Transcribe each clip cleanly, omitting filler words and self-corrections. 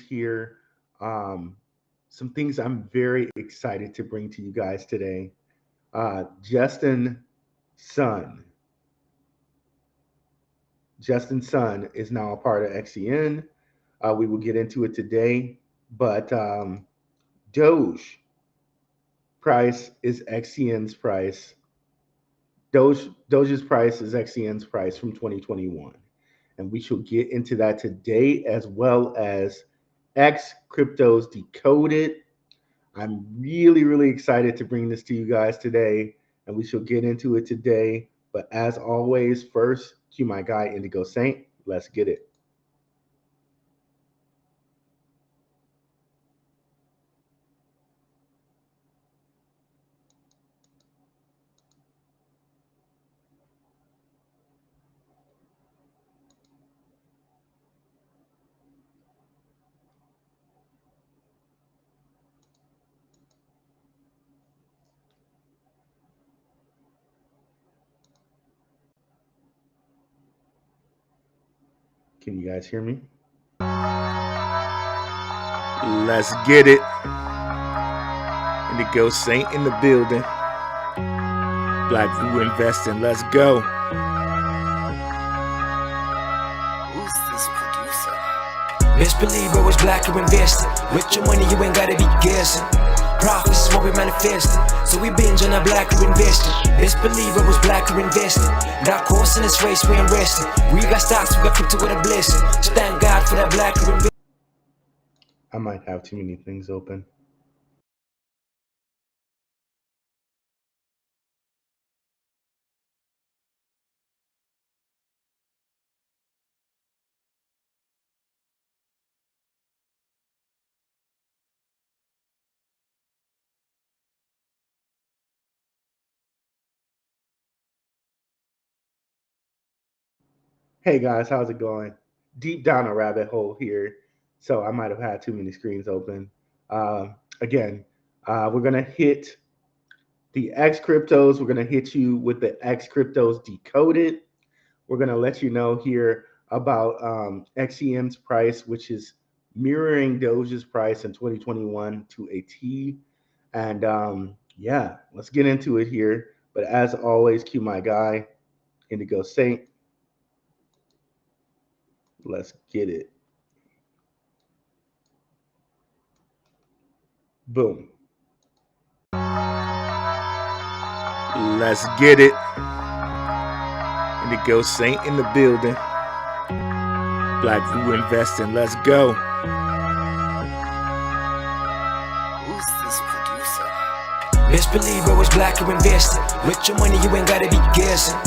here. Some things I'm very excited to bring to you guys today. Justin Sun. Justin Sun is now a part of XCN. We will get into it today, but Doge price is XCN's price. Doge's price is XCN's price from 2021. And we shall get into that today, as well as X Crypto's Decoded. I'm really, really excited to bring this to you guys today, and we shall get into it today. But as always, first, cue my guy, Indigo Saint. Let's get it. Can you guys hear me? Let's get it. Indigo Saint in the building. BlackRue investing. Let's go. Who's this producer? Best believe I was BlackRue investing. With your money, you ain't gotta be guessing. Profits is what we manifesting. So we binge on our BlackRue investing. Best believe I was BlackRue investing. That course in this race, we ain't resting. We got stocks, we got crypto with a blessing. So thank God for that BlackRue investing. I might have too many things open. Hey guys, how's it going? Deep down a rabbit hole here, so I might have had too many screens open. Again, we're gonna hit the X cryptos. We're gonna hit you with the X cryptos decoded. We're gonna let you know here about XCM's price, which is mirroring Doge's price in 2021 to a T. And yeah, let's get into it here. But as always, cue my guy, Indigo Saint. Let's get it. Boom. Let's get it. Indigo Saint in the building. BlackRue investing. Let's go. Who's this producer? Best believe I was BlackRue investing. With your money, you ain't gotta be guessing.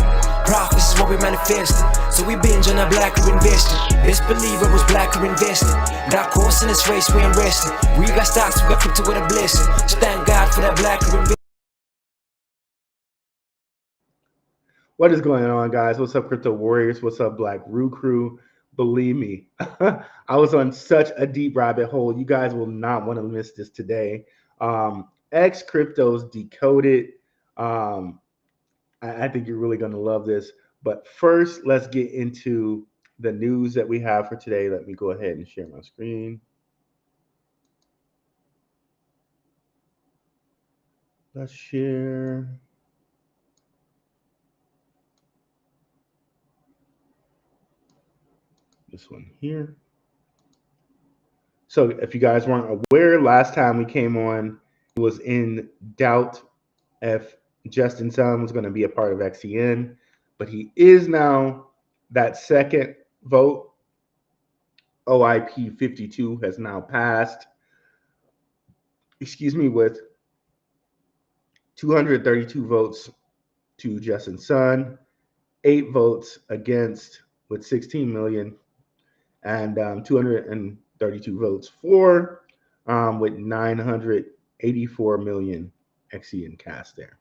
Profits is what we manifesting. So we binge on our BlackRue investing. Best believe I was BlackRue investing. That course in this race, we ain't resting. We got stocks, we got crypto with a blessing. So thank God for that BlackRue investing. What is going on, guys? What's up, Crypto Warriors? What's up, BlackRue crew? Believe me, I was on such a deep rabbit hole. You guys will not want to miss this today. X Cryptos Decoded. I think you're really going to love this. But first, let's get into the news that we have for today. Let me go ahead and share my screen. Let's share. This one here. So if you guys weren't aware, last time we came on, it was in doubt if Justin Sun was going to be a part of XCN, but he is now. That second vote, OIP 52, has now passed. Excuse me, with 232 votes to Justin Sun, 8 votes against with 16 million, and 232 votes for with 984 million XCN cast there.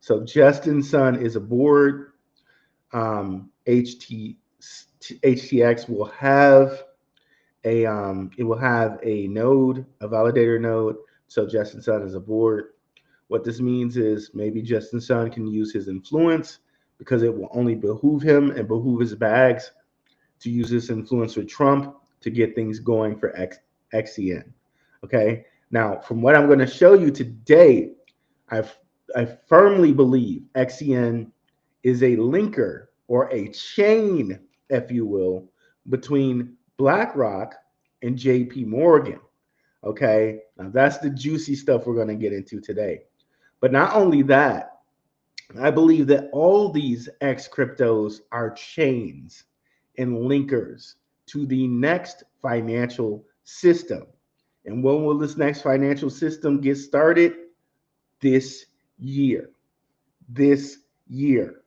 So Justin Sun is aboard. HTX will have a node, a validator node. So Justin Sun is aboard. What this means is maybe Justin Sun can use his influence, because it will only behoove him and behoove his bags to use this influence with Trump to get things going for XCN. Okay. Now, from what I'm going to show you today, I firmly believe XCN is a linker or a chain, if you will, between BlackRock and JPMorgan. Okay. Now, that's the juicy stuff we're going to get into today. But not only that, I believe that all these X cryptos are chains and linkers to the next financial system. And when will this next financial system get started? This year. This year.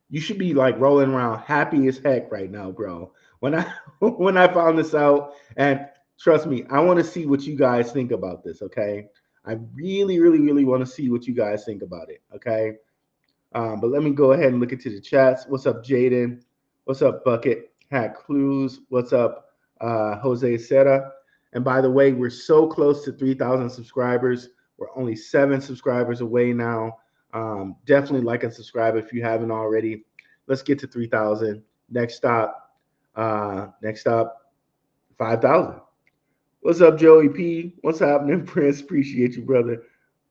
You should be like rolling around happy as heck right now, bro. When I when I found this out, and trust me, I want to see what you guys think about this, okay? I really, really, really want to see what you guys think about it, okay? But let me go ahead and look into the chats. What's up, Jaden? What's up, Bucket Hat Cruz? What's up, Jose Serra? And by the way, we're so close to 3,000 subscribers. We're only 7 subscribers away now. Definitely like and subscribe if you haven't already. Let's get to 3,000. Next stop, 5,000. What's up, Joey P? What's happening, Prince? Appreciate you, brother.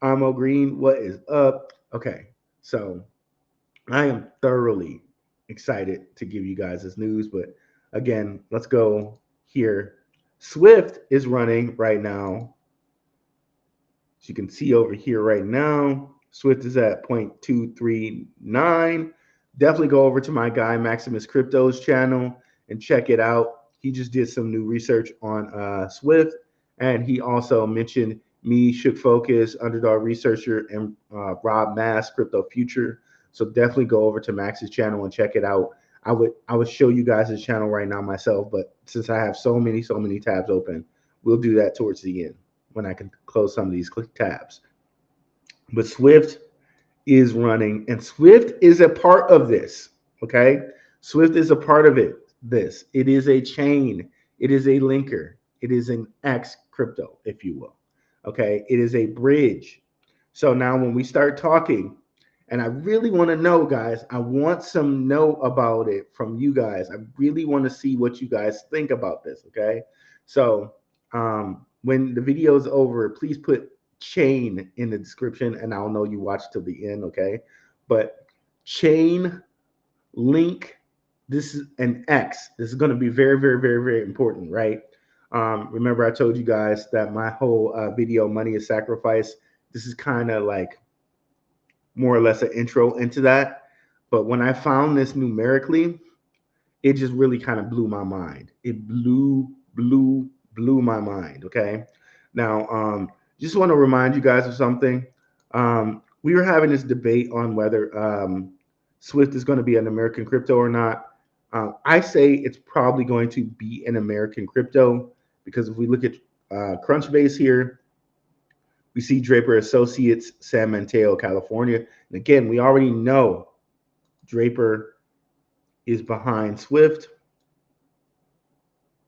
Amo Green, what is up? Okay, so I am thoroughly excited to give you guys this news, but again, let's go here. SWFT is running right now. As you can see over here right now, SWFT is at 0.239. Definitely go over to my guy Maximus Crypto's channel and check it out. He just did some new research on SWFT, and he also mentioned me, Shook Focus, Underdog Researcher, and Rob Mass, Crypto Future. So definitely go over to Max's channel and check it out. I would show you guys his channel right now myself, but since I have so many tabs open, we'll do that towards the end when I can close some of these tabs. But SWFT is running, and SWFT is a part of this. Okay, SWFT is a part of it. It is a chain. It is a linker. It is an X crypto, if you will. Okay, it is a bridge. So now when we start talking, and I really want to know, guys, I want some know about it from you guys. I really want to see what you guys think about this. Okay, so when the video is over, please put chain in the description, and I'll know you watched till the end. Okay, but chain, link, this is an X. This is going to be very, very, very, very important, right? Remember, I told you guys that my whole video, Money is Sacrifice, this is kind of like more or less an intro into that. But when I found this numerically, it just really kind of blew my mind. It blew my mind. Okay. Now, just want to remind you guys of something. We were having this debate on whether SWFT is going to be an American crypto or not. I say it's probably going to be an American crypto because if we look at Crunchbase here, we see Draper Associates, San Mateo, California. And again, we already know Draper is behind SWFT.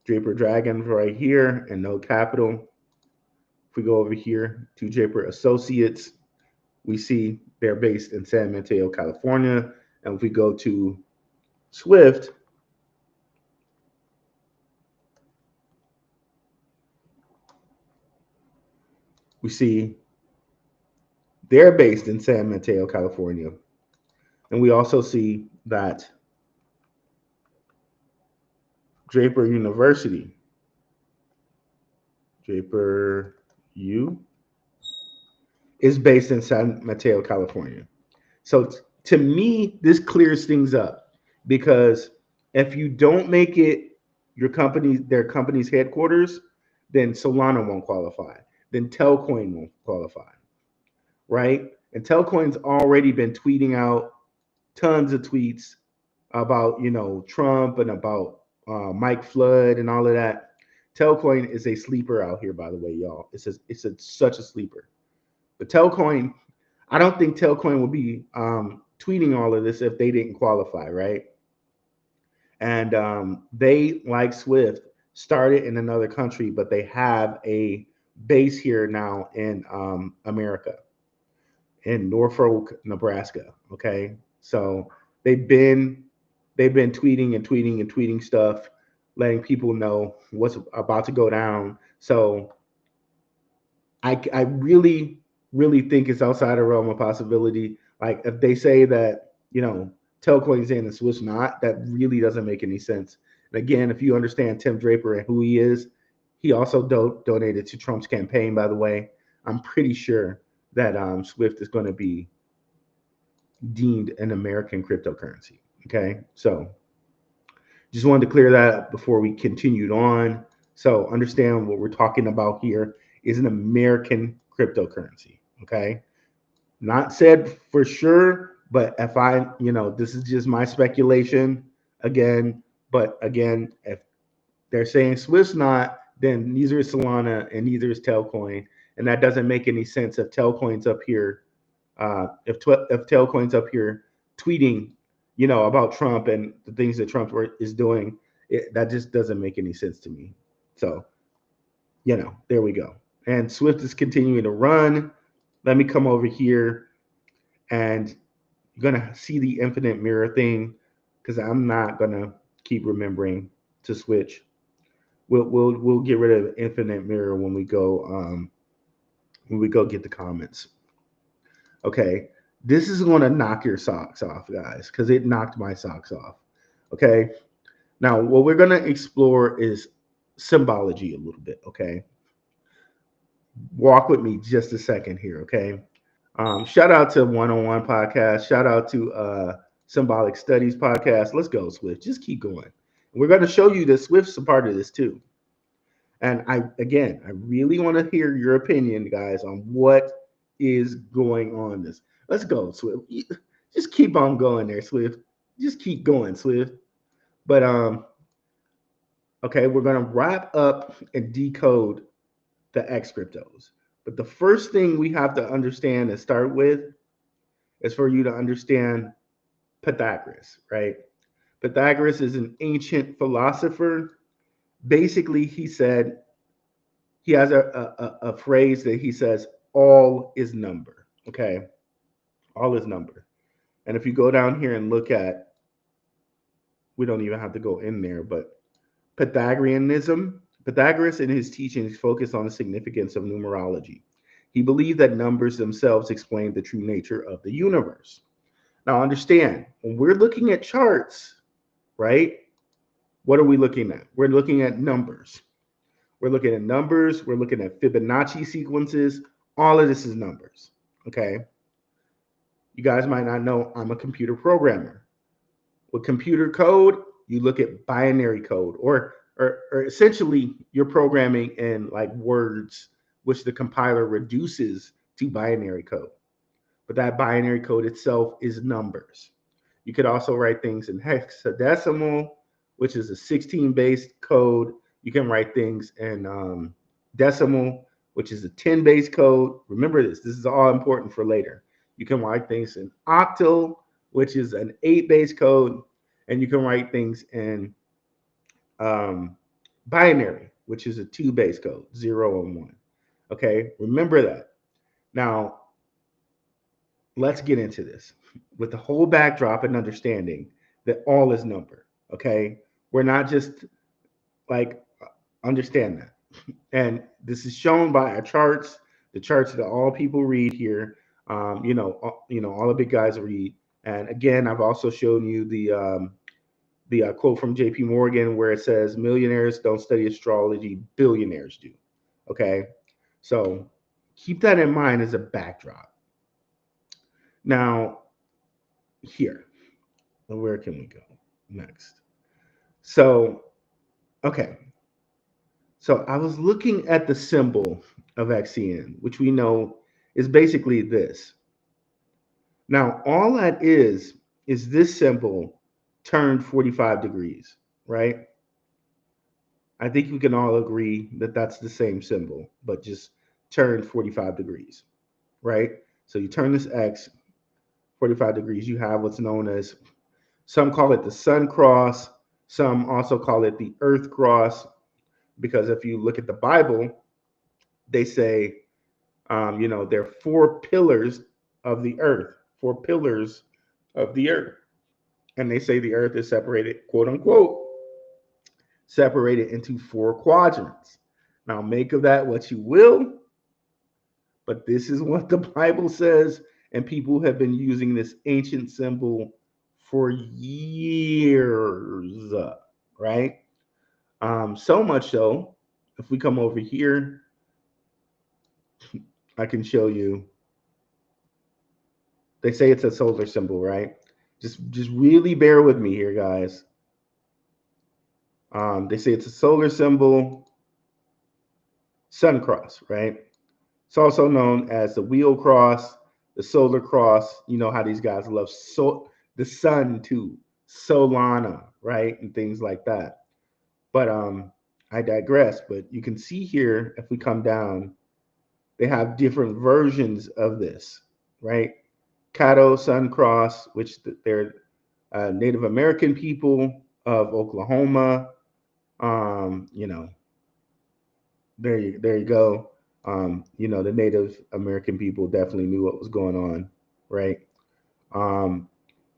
Draper Dragons right here and no capital. If we go over here to Draper Associates, we see they're based in San Mateo, California. And if we go to SWFT, we see they're based in San Mateo, California. And we also see that Draper University, Draper U, is based in San Mateo, California. So to me, this clears things up because if you don't make it their company's headquarters, then Solana won't qualify. Then Telcoin won't qualify, right? And Telcoin's already been tweeting out tons of tweets about, Trump and about Mike Flood and all of that. Telcoin is a sleeper out here, by the way, y'all. It's such a sleeper. But Telcoin, I don't think Telcoin would be tweeting all of this if they didn't qualify, right? And they, like SWFT, started in another country, but they have a base here now in America, in Norfolk, Nebraska. Okay, so they've been tweeting stuff letting people know what's about to go down. So I really, really think it's outside the realm of possibility. Like if they say that, Telcoin's in and Swiss not, that really doesn't make any sense. And again, if you understand Tim Draper and who he is, he also donated to Trump's campaign, by the way. I'm pretty sure that Swift is going to be deemed an American cryptocurrency. Okay. So just wanted to clear that up before we continued on. So understand what we're talking about here is an American cryptocurrency. Okay. Not said for sure, but if this is just my speculation again. But again, if they're saying Swiss not, then neither is Solana and neither is Telcoin. And that doesn't make any sense if Telcoin's up here. If Telcoin's up here tweeting, about Trump and the things that Trump is doing, that just doesn't make any sense to me. So, there we go. And Swift is continuing to run. Let me come over here, and you're gonna see the infinite mirror thing because I'm not gonna keep remembering to switch. We'll get rid of infinite mirror when we go get the comments. Okay, this is going to knock your socks off, guys, because it knocked my socks off. Okay, now what we're going to explore is symbology a little bit. Okay, walk with me just a second here. Okay, shout out to 101 podcast. Shout out to Symbolic Studies podcast. Let's go, Swift. Just keep going. We're going to show you that Swift's a part of this too. And I really want to hear your opinion, guys, on what is going on this. Let's go, Swift. Just keep on going there, Swift. Just keep going, Swift. But okay, we're gonna wrap up and decode the X cryptos. But the first thing we have to understand and start with is for you to understand Pythagoras, right? Pythagoras is an ancient philosopher. Basically, he said, he has a phrase that he says, all is number. Okay. All is number. And if you go down here and look at, we don't even have to go in there, but Pythagoreanism, Pythagoras in his teachings focused on the significance of numerology. He believed that numbers themselves explain the true nature of the universe. Now understand, when we're looking at charts, right? What are we looking at? We're looking at numbers. We're looking at numbers. We're looking at Fibonacci sequences. All of this is numbers. Okay. You guys might not know I'm a computer programmer. With computer code, you look at binary code, or essentially you're programming in like words, which the compiler reduces to binary code. But that binary code itself is numbers. You could also write things in hexadecimal, which is a 16-base code. You can write things in decimal, which is a 10-base code. Remember this. This is all important for later. You can write things in octal, which is an 8-base code. And you can write things in binary, which is a 2-base code, 0 and 1. Okay, remember that. Now, let's get into this with the whole backdrop and understanding that all is number. Okay, we're not just like, understand that. And this is shown by our charts, the charts that all people read here. All the big guys read. And again, I've also shown you the quote from JPMorgan where it says, millionaires don't study astrology, billionaires do. Okay, so keep that in mind as a backdrop. Now, here, where can we go next? So, okay. So I was looking at the symbol of XCN, which we know is basically this. Now, all that is this symbol turned 45 degrees, right? I think we can all agree that that's the same symbol, but just turned 45 degrees, right? So you turn this X 45 degrees, you have what's known as, some call it the sun cross, some also call it the earth cross, because if you look at the Bible, they say, there are 4 pillars of the earth, 4 pillars of the earth. And they say the earth is separated, quote unquote, separated into 4 quadrants. Now, make of that what you will, but this is what the Bible says, and people have been using this ancient symbol for years, right? So much so, if we come over here, I can show you. They say it's a solar symbol, right? Just really bear with me here, guys. They say it's a solar symbol, sun cross, right? It's also known as the wheel cross, the solar cross. You know how these guys love the sun too, Solana, right, and things like that. But I digress. But you can see here, if we come down, they have different versions of this, right? Caddo Sun Cross, which they're Native American people of Oklahoma. You know, there you go. You know, the Native American people definitely knew what was going on, right?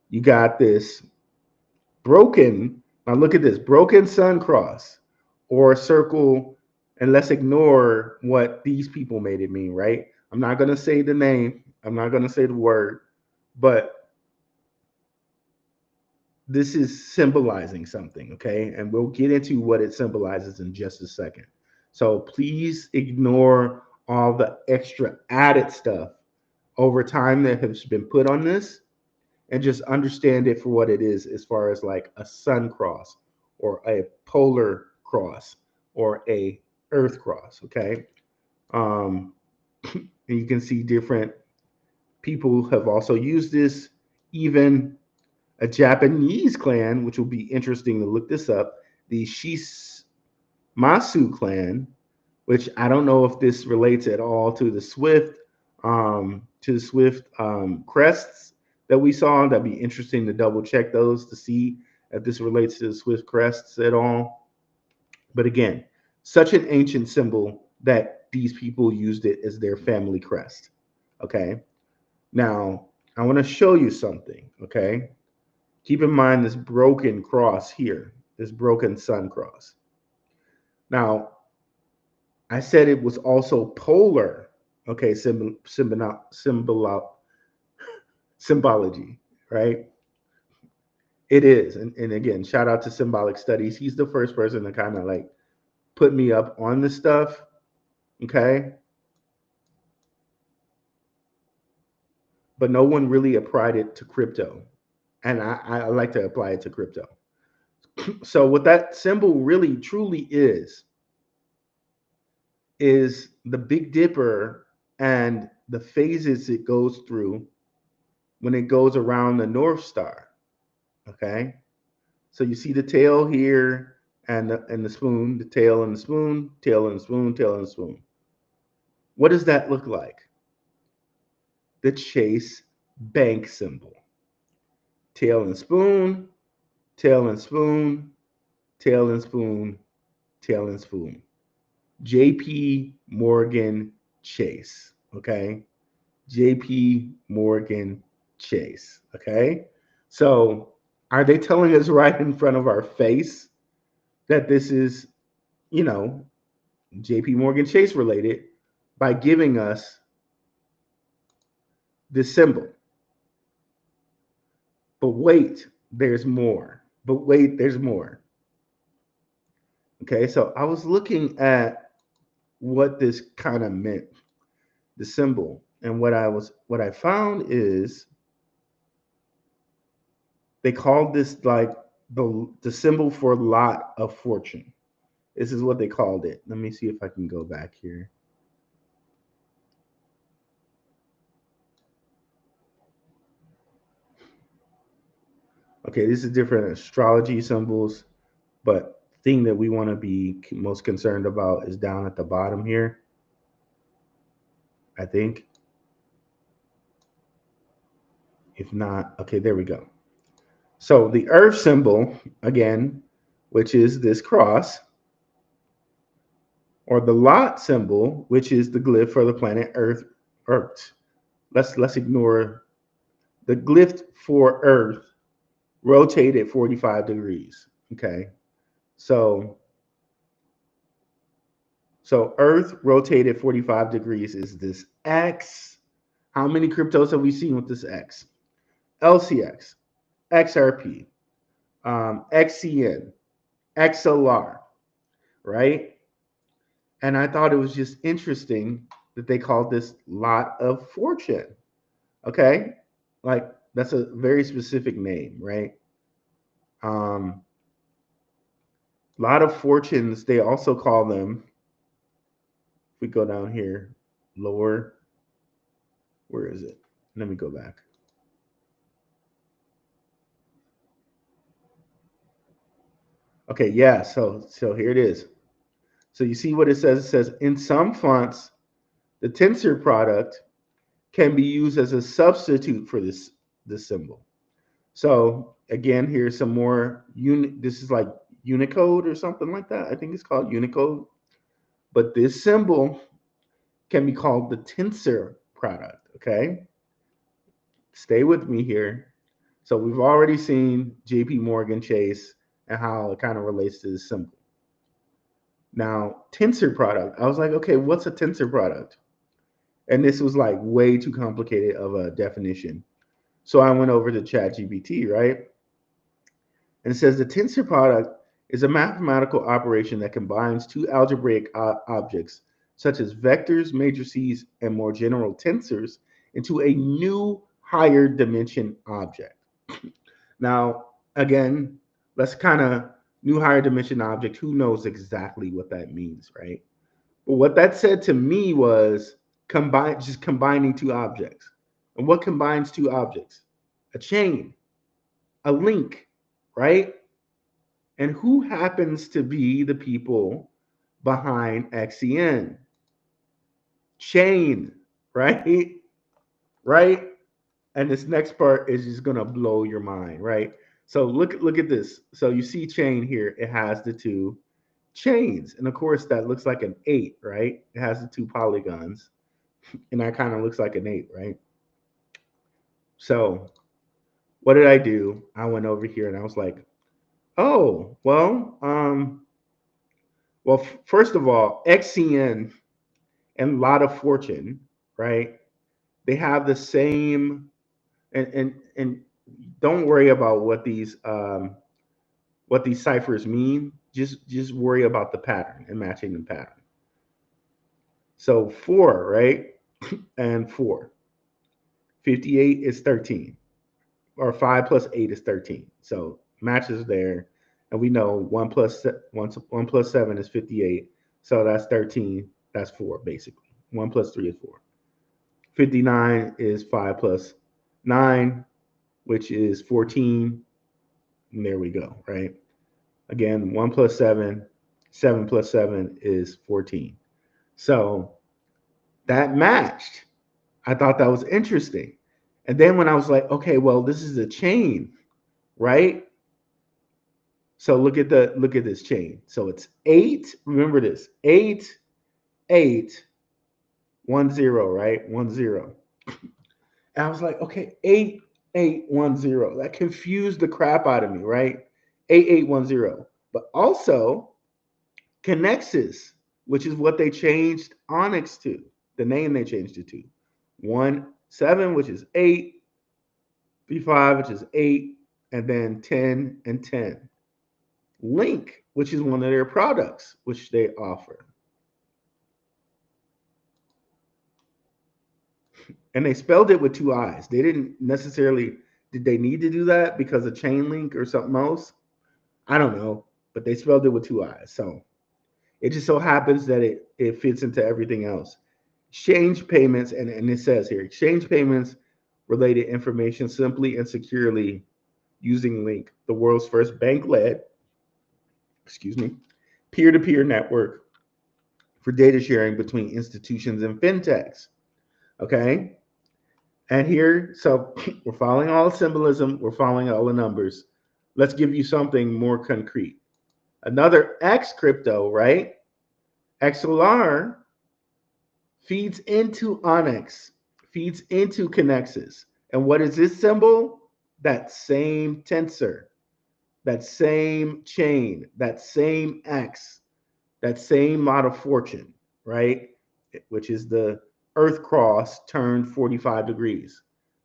You got this broken. Now look at this broken sun cross or circle, and let's ignore what these people made it mean, right? I'm not gonna say the name. I'm not gonna say the word, but this is symbolizing something, okay? And we'll get into what it symbolizes in just a second. So please ignore all the extra added stuff over time that has been put on this and just understand it for what it is as far as like a sun cross or a polar cross or a earth cross, okay? And you can see different people have also used this, even a Japanese clan, which will be interesting to look this up, the Shismasu clan, which I don't know if this relates at all to the SWFT, crests that we saw. That'd be interesting to double check those to see if this relates to the SWFT crests at all. But again, such an ancient symbol that these people used it as their family crest. Okay. Now, I want to show you something. Okay. Keep in mind this broken cross here, this broken sun cross. Now, I said it was also polar. Okay, symbology, right? It is. And again, shout out to Symbolic Studies. He's the first person to kind of like put me up on this stuff. Okay. But no one really applied it to crypto. And I like to apply it to crypto. So what that symbol really truly is the Big Dipper and the phases it goes through when it goes around the North Star. Okay. So you see the tail here and the spoon, the tail and the spoon, tail and the spoon, tail and the spoon. What does that look like? The Chase Bank symbol. Tail and spoon, tail and spoon, tail and spoon, tail and spoon. JPMorgan Chase. Okay. JPMorgan Chase. Okay. So are they telling us right in front of our face that this is, you know, JPMorgan Chase related by giving us this symbol? But wait, there's more. But wait, there's more. Okay, so I was looking at what this kind of meant, the symbol, and what I found is they called this like the symbol for lot of fortune. This is what they called it. Let me see if I can go back here. Okay, this is different astrology symbols, but the thing that we want to be most concerned about is down at the bottom here, I think. If not, okay, there we go. So the Earth symbol, again, which is this cross, or the lot symbol, which is the glyph for the planet Earth. Let's ignore the glyph for Earth. Rotate at 45 degrees. Okay. So So Earth rotated 45 degrees is this X. How many cryptos have we seen with this X? LCX, XRP, XCN, XLR, right? And I thought it was just interesting that they called this lot of fortune. Okay? Like that's a very specific name, right? Um, lot of fortunes, they also call them, if we go down here, lower, where is it? Let me go back. Okay, yeah, so here it is. So you see what it says? It says in some fonts, the tensor product can be used as a substitute for this symbol. So again, here's some more this is like Unicode or something like that. I think it's called Unicode. But this symbol can be called the tensor product. Okay. Stay with me here. So we've already seen JPMorgan Chase and how it kind of relates to this symbol. Now, tensor product. I was like, okay, what's a tensor product? And this was like way too complicated of a definition. So I went over to ChatGPT, right? And it says the tensor product is a mathematical operation that combines two algebraic objects, such as vectors, matrices, and more general tensors, into a new higher dimension object. Now, again, let's kind of new higher dimension object. Who knows exactly what that means, right? But what that said to me was just combining two objects. And what combines two objects? A chain, a link, right? And who happens to be the people behind XCN? Chain, right? Right? And this next part is just gonna blow your mind, right? So look at this. So you see chain here, it has the two chains. And of course that looks like an 8, right? It has the two polygons. And that kind of looks like an 8, right? So what did I do? I went over here and I was like, oh, well, first of all, XCN and Lot of Fortune, right? They have the same, and don't worry about what these ciphers mean. Just worry about the pattern and matching the pattern. So 4, right? And 4. 58 is 13, or 5 plus 8 is 13. So matches there, and we know 1 plus 7 is 58. So that's 13. That's 4 basically. 1 plus 3 is 4. 59 is 5 plus 9, which is 14. And there we go, right? Again, 1 plus 7, 7 plus 7 is 14. So that matched. I thought that was interesting. And then when I was like, okay, well, this is a chain, right? So look at this chain. So it's 8. Remember this: 8, 8, 1 0, right? 1 0. And I was like, okay, 8, 8, 1 0. That confused the crap out of me, right? 8, 8, 1 0. But also connexes, which is what they changed Onyx to, the name they changed it to. 1 7, which is 8, B5, which is 8, and then 10 and 10. Link, which is one of their products, which they offer. And they spelled it with 2 I's. They didn't necessarily, did they need to do that because of chain link or something else? I don't know, but they spelled it with 2 I's. So it just so happens that it fits into everything else. Exchange payments, and it says here, exchange payments related information simply and securely using Link, the world's first bank-led, peer-to-peer network for data sharing between institutions and fintechs. Okay? And here, so we're following all the symbolism, we're following all the numbers. Let's give you something more concrete. Another X crypto, right? XLR feeds into Onyx, feeds into Connexus. And what is this symbol? That same tensor, that same chain, that same X. that same model fortune, right? Which is the Earth cross turned 45 degrees.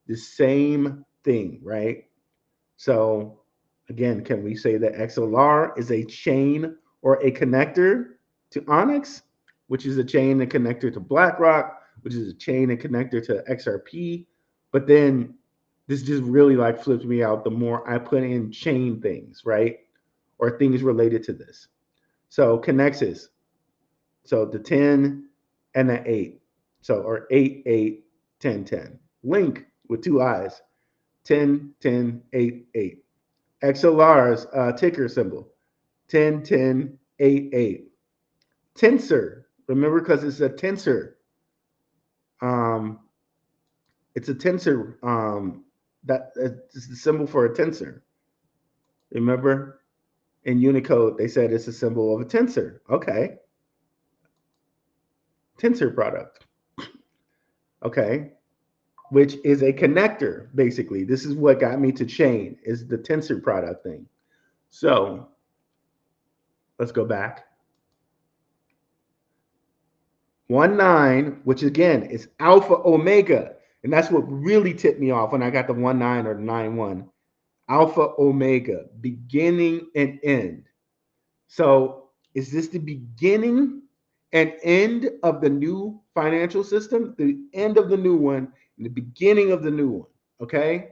The same thing, right? So again, can we say that XLR is a chain or a connector to Onyx, which is a chain and connector to BlackRock, which is a chain and connector to XRP? But then this just really like flipped me out the more I put in chain things, right? Or things related to this. So connexes. So the 10 and the 8. So or 8, 8, 10, 10. Link with two eyes. 10, 10, 8, 8. XLR's ticker symbol. 10, 10, 8, 8. Tensor. Remember, because it's a tensor. Um, it's a tensor. That is the symbol for a tensor. Remember, in Unicode, they said it's a symbol of a tensor. Okay. Tensor product. Okay. Which is a connector, basically. This is what got me to chain, is the tensor product thing. So let's go back. 1-9, which again is alpha omega. And that's what really tipped me off when I got the 1-9 or the 9-1. Alpha omega, beginning and end. So is this the beginning and end of the new financial system? The end of the new one and the beginning of the new one. Okay?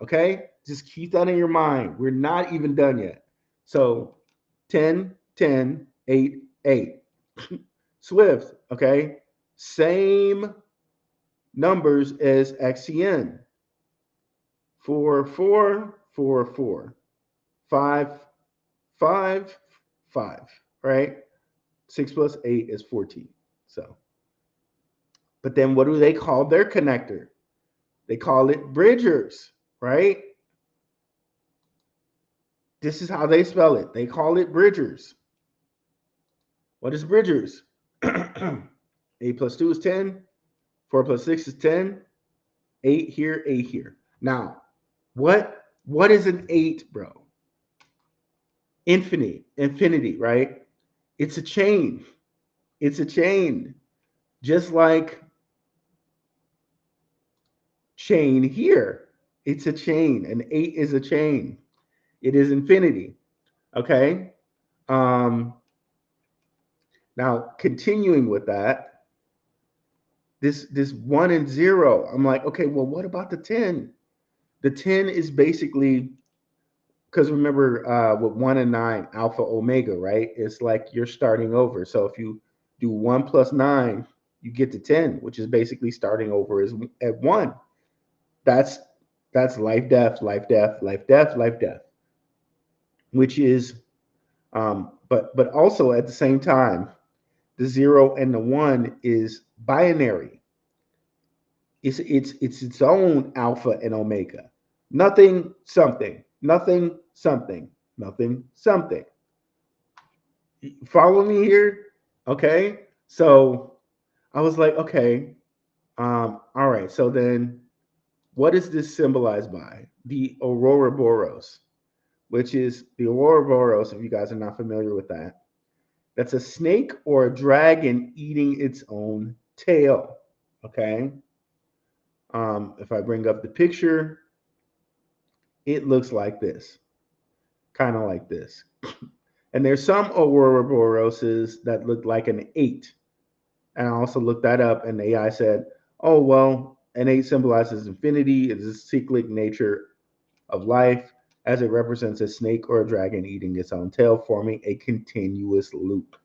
Okay? Just keep that in your mind. We're not even done yet. So 10, 10, 8, 8. SWFT, okay? Same numbers as XCN. 4, 4, 4, 4. 5, 5, 5, right? 6 plus 8 is 14. So, but then what do they call their connector? They call it bridgers, right? This is how they spell it. They call it bridgers. What is bridgers? 8 plus 2 is 10. 4 plus 6 is 10. 8 here, 8 here. Now, what is an 8, bro? Infinity, right? It's a chain. It's a chain. Just like chain here. It's a chain. An 8 is a chain. It is infinity. Okay? Now, continuing with that, this 1 and 0, I'm like, okay, well, what about the 10? The 10 is basically, because remember, with 1 and 9, alpha omega, right? It's like you're starting over. So if you do 1 plus 9, you get to 10, which is basically starting over at 1. That's life, death, life, death, life, death, life, death. Which is, but also at the same time, the 0 and the 1 is binary. It's its own alpha and omega. Nothing, something, nothing, something, nothing, something. Follow me here? Okay. So I was like, okay, all right. So then what is this symbolized by? The ouroboros, which is the ouroboros, if you guys are not familiar with that. That's a snake or a dragon eating its own tail. Okay. If I bring up the picture, it looks like this, kind of like this. And there's some ouroboroses that look like an 8. And I also looked that up, and the AI said, oh, well, an 8 symbolizes infinity. It is the cyclic nature of life, as it represents a snake or a dragon eating its own tail, forming a continuous loop.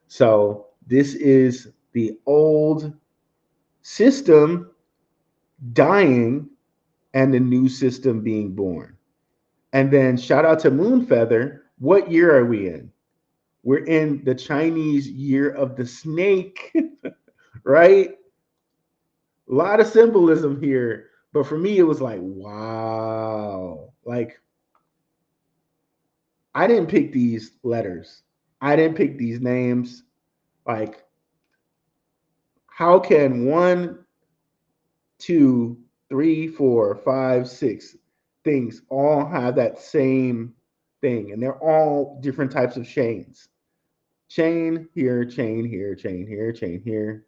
So this is the old system dying and the new system being born. And then shout out to Moonfeather. What year are we in? We're in the Chinese year of the snake, right? A lot of symbolism here. But for me, it was like, wow. Like, I didn't pick these letters. I didn't pick these names. Like, how can 1, 2, 3, 4, 5, 6 things all have that same thing? And they're all different types of chains. chain here, chain here, chain here, chain here,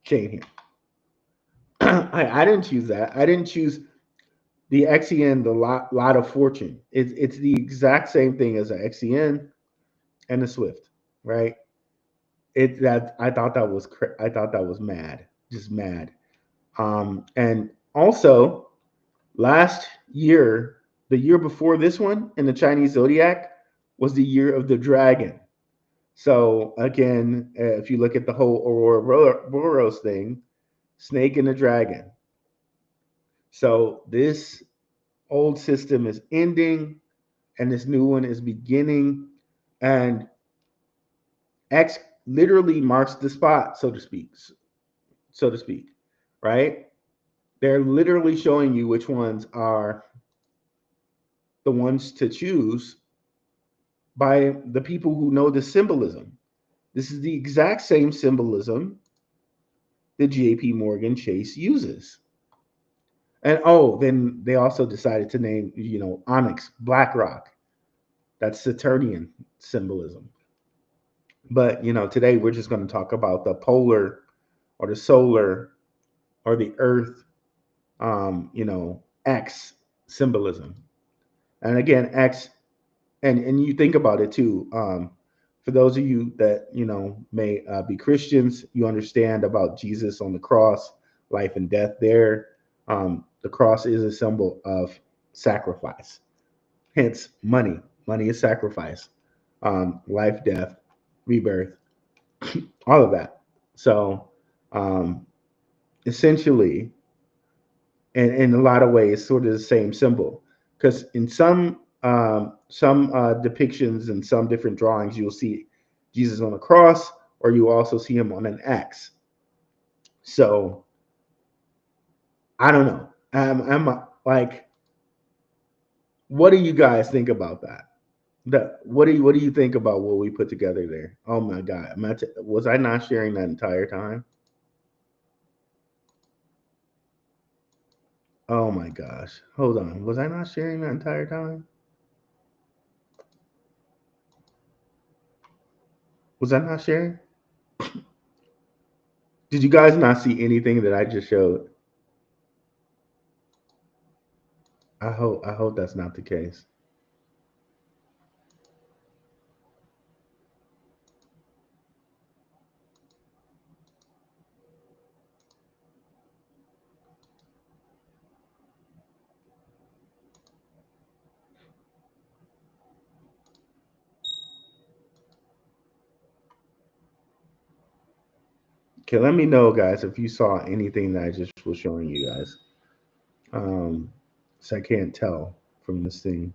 chain here. I didn't choose that. I didn't choose the XCN, the lot of fortune. It's the exact same thing as the XCN and the Swift, right? It that I thought that was mad, just mad. And also last year, the year before this one in the Chinese zodiac was the year of the dragon. So again, if you look at the whole ouroboros thing, snake and the dragon. So this old system is ending and this new one is beginning, and X literally marks the spot, so to speak, right? They're literally showing you which ones are the ones to choose by the people who know the symbolism. This is the exact same symbolism that JPMorgan Chase uses. And oh, then they also decided to name, Onyx BlackRock. That's Saturnian symbolism. But today we're just going to talk about the polar or the solar or the earth, X symbolism. And again, X, and you think about it too. For those of you that may be Christians, you understand about Jesus on the cross, life and death there. The cross is a symbol of sacrifice. Hence, money. Money is sacrifice. Life, death, rebirth, all of that. So, essentially, and in a lot of ways, sort of the same symbol. Because in some depictions and some different drawings, you'll see Jesus on a cross, or you also see him on an X. So I don't know. I'm like, what do you guys think about that? What do you think about what we put together there? Oh my God, was I not sharing that entire time? Oh my gosh, hold on, was I not sharing that entire time? Was I not sharing? Did you guys not see anything that I just showed? I hope that's not the case. Okay, let me know, guys, if you saw anything that I just was showing you guys. So I can't tell from this thing.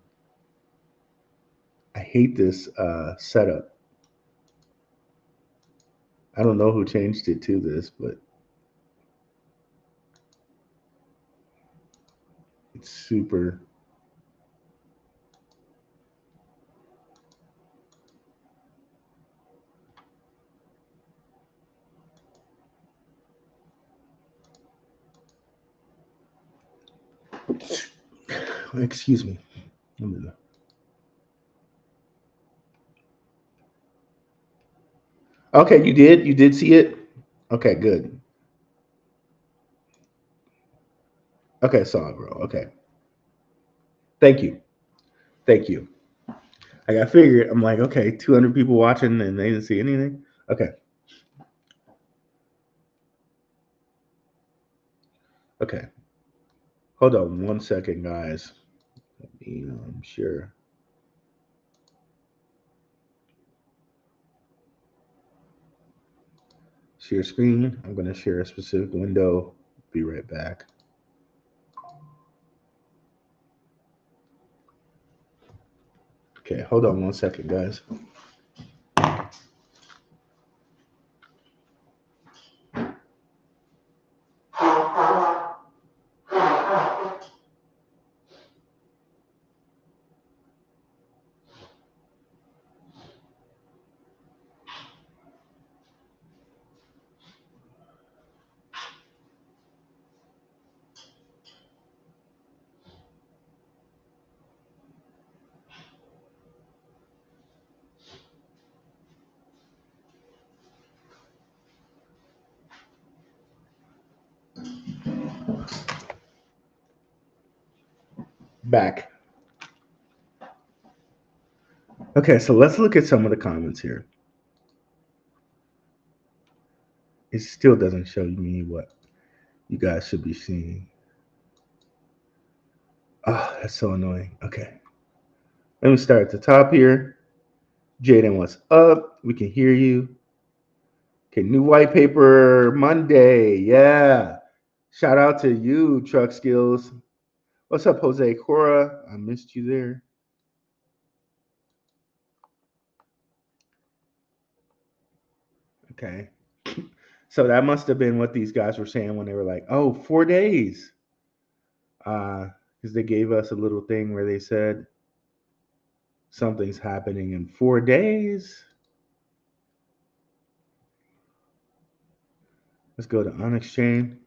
I hate this setup. I don't know who changed it to this, but it's super. Excuse me. Okay, you did. You did see it. Okay, good. Okay, saw it, bro. Okay, thank you. Thank you. Like I figured, I'm like, okay, 200 people watching and they didn't see anything. Okay, okay. Hold on 1 second, guys. I'm sure. Share screen. I'm going to share a specific window. Be right back. Okay, hold on 1 second, guys. back. Okay, so let's look at some of the comments here. It still doesn't show me what you guys should be seeing. Oh, that's so annoying. Okay. Let me start at the top here. Jaden, what's up? We can hear you. Okay, new white paper Monday. Yeah. Shout out to you, Truck Skills. What's up, Jose Cora? I missed you there. Okay. So that must have been what these guys were saying when they were like, oh, 4 days. Because they gave us a little thing where they said something's happening in 4 days. Let's go to Unexchained.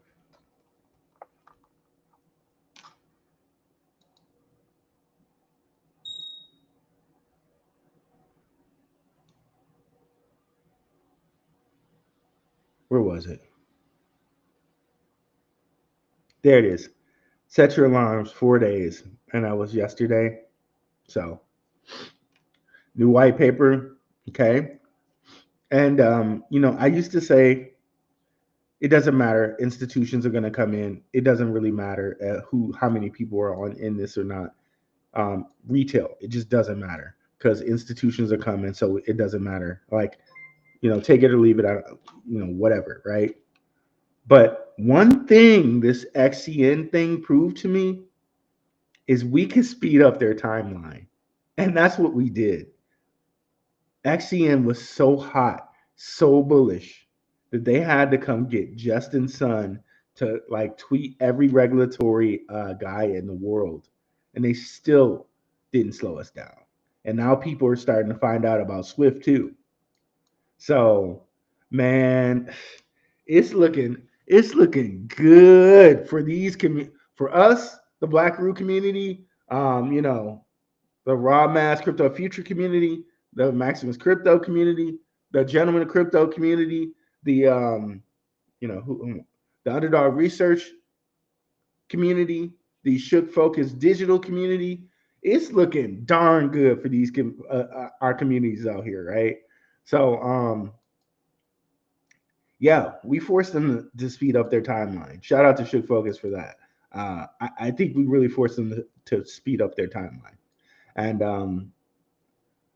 Where was it? There it is. Set your alarms 4 days. And that was yesterday. So, new white paper. Okay. And, I used to say it doesn't matter. Institutions are going to come in. It doesn't really matter how many people are on in this or not. Retail, it just doesn't matter because institutions are coming. So it doesn't matter. Like, take it or leave it out, whatever. Right. But one thing this XCN thing proved to me is we can speed up their timeline. And that's what we did. XCN was so hot, so bullish that they had to come get Justin Sun to like tweet every regulatory guy in the world. And they still didn't slow us down. And now people are starting to find out about Swift too. So, man, it's looking good for these for us, the BlackRue community, the Raw Mass Crypto Future community, the Maximus Crypto community, the Gentleman of Crypto community, the the Underdog Research community, the Shook Focus Digital community. It's looking darn good for these our communities out here, right? So, yeah, we forced them to speed up their timeline. Shout out to Shook Focus for that. I think we really forced them to speed up their timeline. And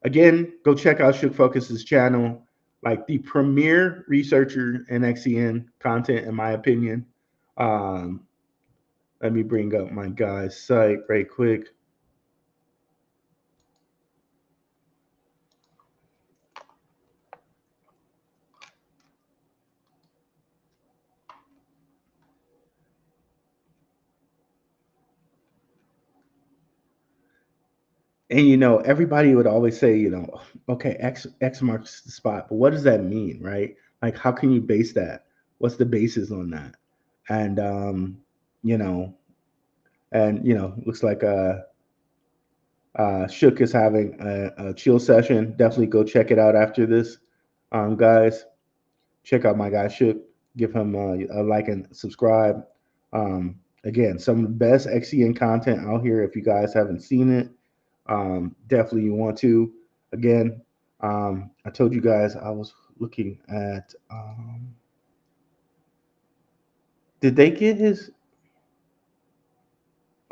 again, go check out Shook Focus's channel, like the premier researcher in XCN content, in my opinion. Let me bring up my guy's site right quick. And everybody would always say, okay, X marks the spot, but what does that mean, right? Like, how can you base that? What's the basis on that? And you know, looks like Shook is having a chill session. Definitely go check it out after this, guys. Check out my guy Shook. Give him a like and subscribe. Again, some of the best XCN content out here. If you guys haven't seen it, definitely you want to. Again, I told you guys I was looking at. Did they get his?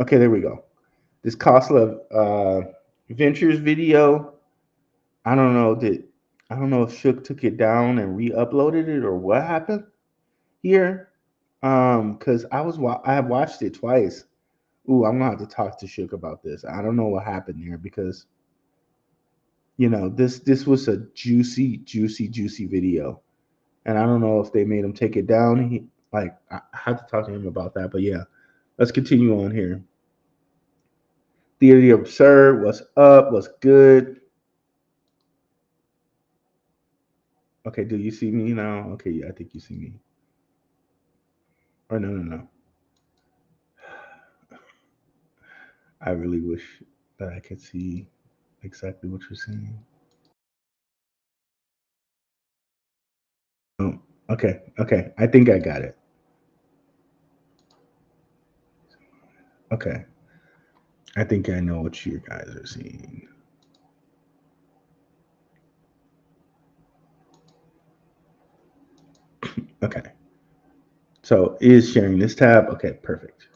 Okay, there we go. This Khosla Ventures video. I don't know. I don't know if Shook took it down and re-uploaded it or what happened here. Because I have watched it twice. Ooh, I'm gonna have to talk to Shook about this. I don't know what happened there because this was a juicy video, and I don't know if they made him take it down. I had to talk to him about that. But yeah, let's continue on here. Theory of Absurd, what's up? What's good? Okay, do you see me now? Okay, yeah, I think you see me. Or no. I really wish that I could see exactly what you're seeing. Oh, okay. I think I got it. Okay. I think I know what you guys are seeing. Okay. So is sharing this tab. Okay, perfect.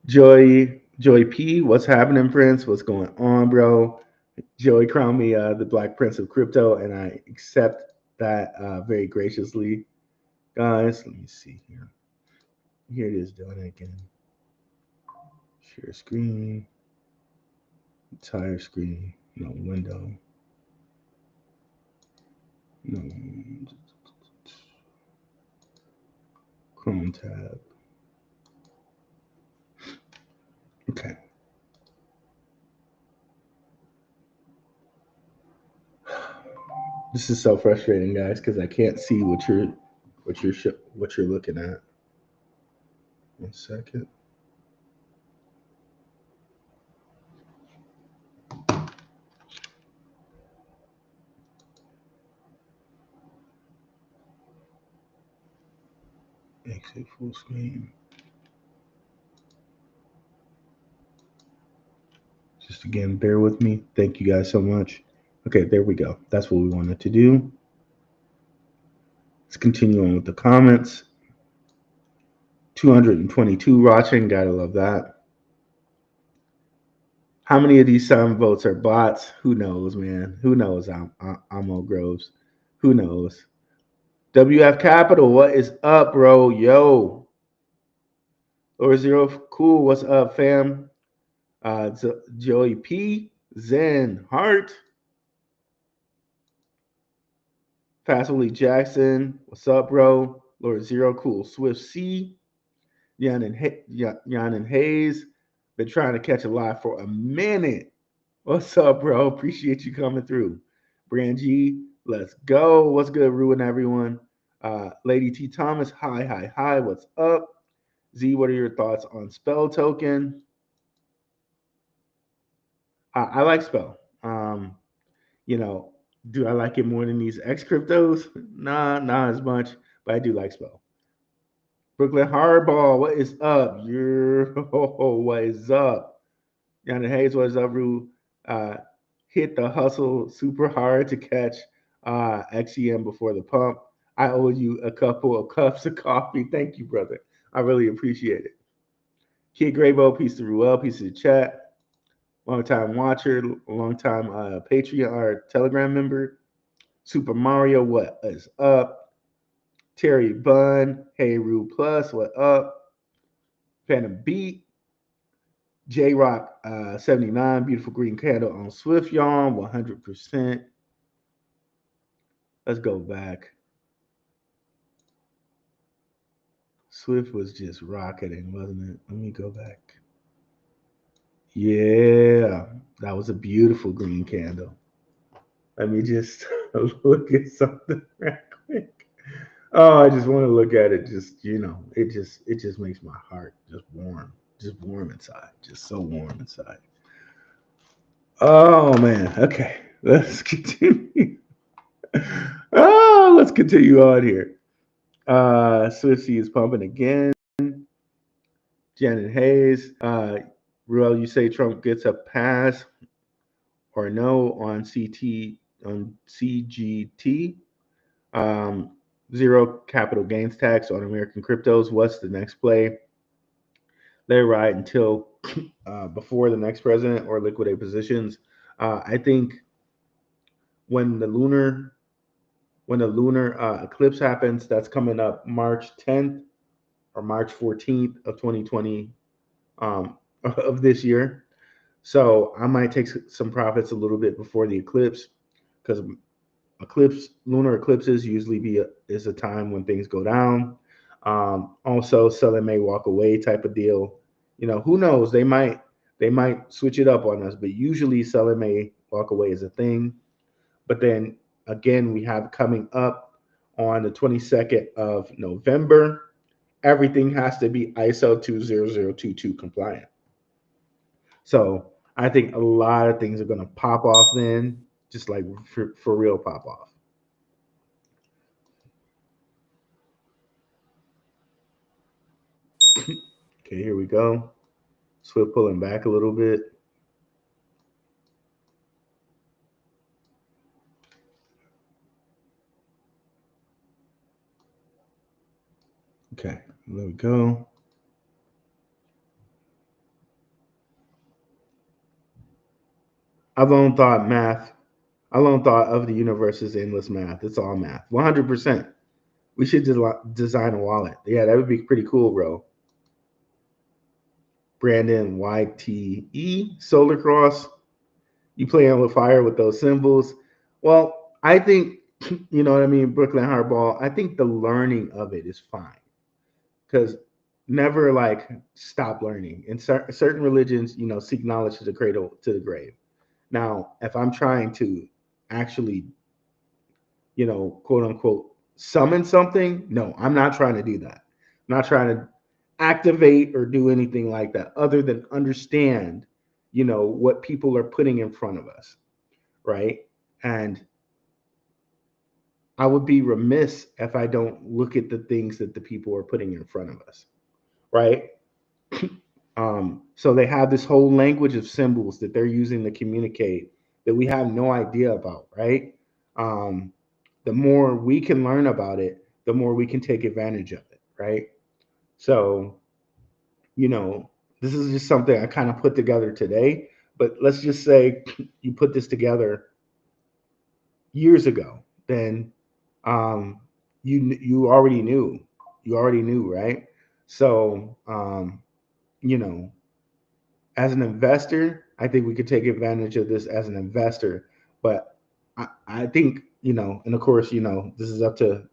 Joy P, what's happening, Prince? What's going on, bro? Joey crowned me the Black Prince of Crypto, and I accept that very graciously. Guys, let me see here. Here it is doing it again. Share screen, entire screen, no window, no Chrome tab. Okay. This is so frustrating, guys, because I can't see what you're looking at. 1 second. Exit full screen. Just again, bear with me. Thank you guys so much. Okay, there we go. That's what we wanted to do. Let's continue on with the comments. 222 watching. Gotta love that. How many of these sound votes are bots? Who knows, man? Who knows? Amo Groves. Who knows? WF Capital, what is up, bro? Yo. Or Zero, cool. What's up, fam? Joey P, Zen, Hart, Fastly Jackson, what's up, bro? Lord Zero, cool. Swift C, Jan and Hayes, been trying to catch a live for a minute. What's up, bro? Appreciate you coming through. Brand G, let's go. What's good, Ruin everyone? Lady T Thomas, hi. What's up? Z, what are your thoughts on Spell Token? I like Spell. You know, do I like it more than these X cryptos? Nah, not as much, but I do like Spell. Brooklyn Hardball, what is up? What is up? Yana Hayes, what is up, Rue? Uh, hit the hustle super hard to catch XCN before the pump. I owe you a couple of cups of coffee. Thank you, brother. I really appreciate it. Kid Grabo, peace to Ruel, peace to the chat. Long time watcher, long time Patreon or Telegram member. Super Mario, what is up? Terry Bunn, Hey Rue Plus, what up? Phantom Beat, J Rock 79, beautiful green candle on Swift Yarn, 100%. Let's go back. Swift was just rocketing, wasn't it? Let me go back. Yeah, that was a beautiful green candle. Let me just look at something real quick. Oh, I just want to look at it. Just it just makes my heart just warm inside, just so warm inside. Oh man, okay, let's continue. Let's continue on here. Swifty is pumping again. Janet Hayes, Ruel, you say Trump gets a pass or no on CGT? Zero capital gains tax on American cryptos. What's the next play? Let it ride until before the next president or liquidate positions. I think when the lunar eclipse happens, that's coming up March 10th or March 14th of 2020 of this year. So I might take some profits a little bit before the eclipse because lunar eclipses usually is a time when things go down. Also, selling may walk away type of deal. You know, who knows? They might switch it up on us, but usually selling may walk away is a thing. But then again, we have coming up on the 22nd of November. Everything has to be ISO 20022 compliant. So I think a lot of things are going to pop off then, just like for real pop off. Okay, here we go. SWFT pulling back a little bit. Okay, there we go. I've long thought of the universe as endless math. It's all math. 100%. We should design a wallet. Yeah, that would be pretty cool, bro. Brandon YTE, Solar Cross. You playing with fire with those symbols. Well, I think, you know what I mean, Brooklyn Hardball, I think the learning of it is fine. Because never like stop learning. In certain religions, you know, seek knowledge to the cradle to the grave. Now, if I'm trying to actually, you know, quote unquote, summon something, no, I'm not trying to do that. I'm not trying to activate or do anything like that other than understand, you know, what people are putting in front of us, right? And I would be remiss if I don't look at the things that the people are putting in front of us, right? So they have this whole language of symbols that they're using to communicate that we have no idea about, right? The more we can learn about it, the more we can take advantage of it, right? So, you know, this is just something I kind of put together today, but let's just say you put this together years ago, then you already knew, right? So, you know, as an investor, I think we could take advantage of this as an investor. But I think, you know, and of course, you know, this is up to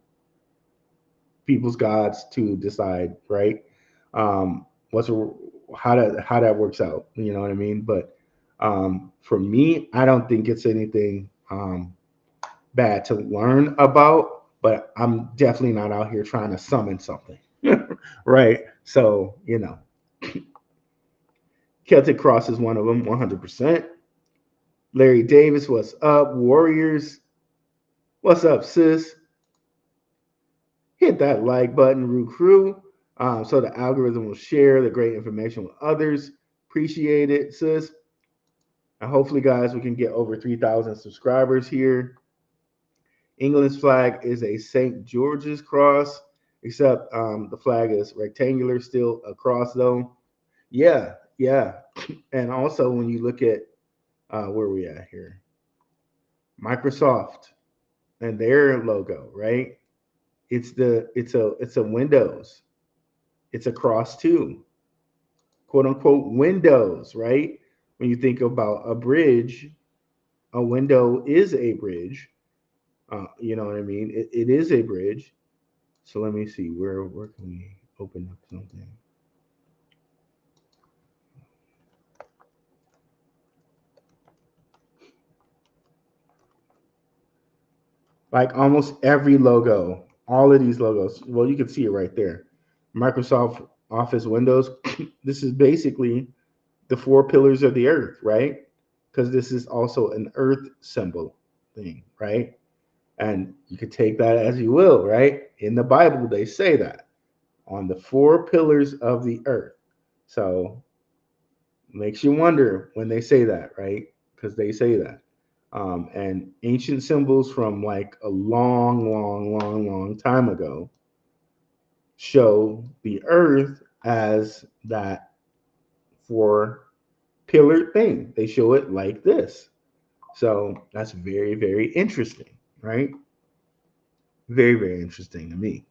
people's gods to decide, right? What's how that works out, you know what I mean? But for me, I don't think it's anything bad to learn about, but I'm definitely not out here trying to summon something, right? So, you know, Celtic Cross is one of them, 100%. Larry Davis, what's up? Warriors, what's up, sis? Hit that like button, Rokfin, so the algorithm will share the great information with others. Appreciate it, sis. And hopefully, guys, we can get over 3,000 subscribers here. England's flag is a St. George's cross, except the flag is rectangular, still a cross, though. Yeah, yeah. And also, when you look at where we at here, Microsoft and their logo, right? It's a Windows. It's a cross too, quote unquote Windows, right? When you think about a bridge, a window is a bridge. You know what I mean? It is a bridge. So let me see where can we open up something. Like almost every logo, all of these logos. Well, you can see it right there. Microsoft Office Windows. This is basically the four pillars of the earth, right? Because this is also an earth symbol thing, right? And you could take that as you will, right? In the Bible, they say that on the four pillars of the earth. So makes you wonder when they say that, right? Because they say that. And ancient symbols from like a long time ago show the earth as that four pillar thing. They show it like this. So that's very interesting, right? Very interesting to me.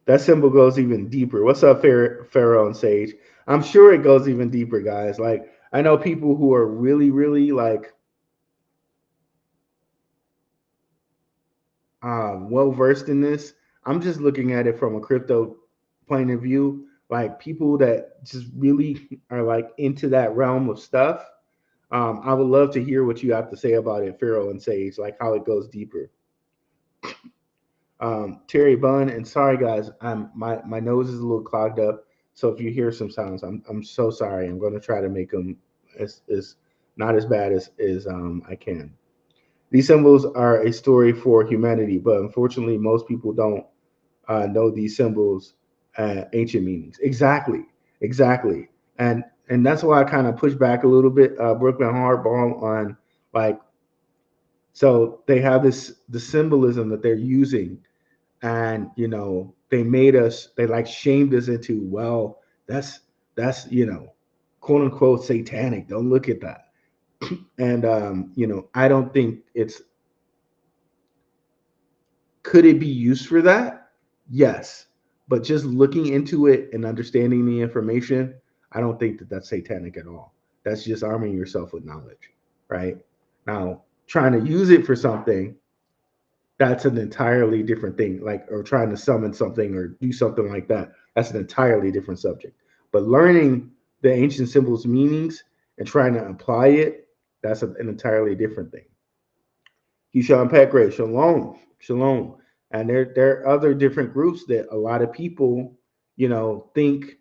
That symbol goes even deeper. What's up, Pharaoh and Sage? I'm sure it goes even deeper, guys. Like, I know people who are really like well versed in this. I'm just looking at it from a crypto point of view. Like people that just really are like into that realm of stuff. I would love to hear what you have to say about it, Pharaoh and Sage, like how it goes deeper. Terry Bunn, and sorry guys, my nose is a little clogged up, so if you hear some sounds, I'm so sorry. I'm going to try to make them as not as bad as I can. These symbols are a story for humanity, but unfortunately, most people don't know these symbols ancient meanings. Exactly, exactly, and that's why I kind of push back a little bit, Brooklyn Hardball, on like, so they have the symbolism that they're using, and they made us, they like shamed us into, well, that's quote unquote satanic. Don't look at that. And I don't think it's, could it be used for that? Yes. But just looking into it and understanding the information, I don't think that that's satanic at all. That's just arming yourself with knowledge, right? Now, trying to use it for something, that's an entirely different thing. Like, or trying to summon something or do something like that, that's an entirely different subject. But learning the ancient symbols' meanings and trying to apply it, that's an entirely different thing. Keyshawn Pekre, shalom, shalom. And there are other different groups that a lot of people, think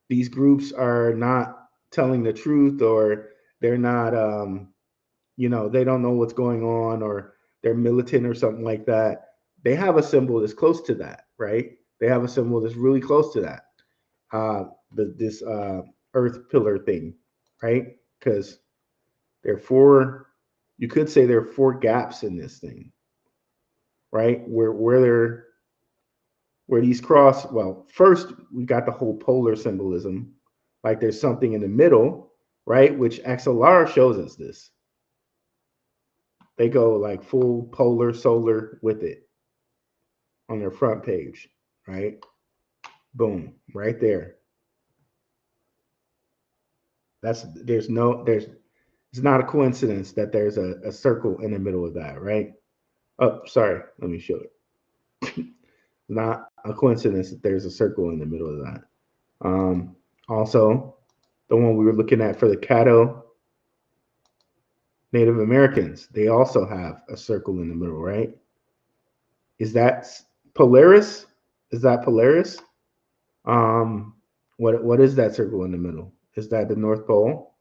these groups are not telling the truth, or they're not, they don't know what's going on, or they're militant or something like that. They have a symbol that's close to that, right? They have a symbol that's really close to that. This Earth pillar thing, right? Because there are four, you could say there are four gaps in this thing, right? Where these cross, well, first we got the whole polar symbolism, like there's something in the middle, right? Which XLR shows us this. They go like full polar solar with it on their front page, right? Boom, right there. There's it's not a coincidence that there's a circle in the middle of that, right? Oh, sorry, let me show it. Not a coincidence that there's a circle in the middle of that. Also, the one we were looking at for the Caddo Native Americans, they also have a circle in the middle, right? Is that Polaris? Is that Polaris? Um, what is that circle in the middle? Is that the North Pole?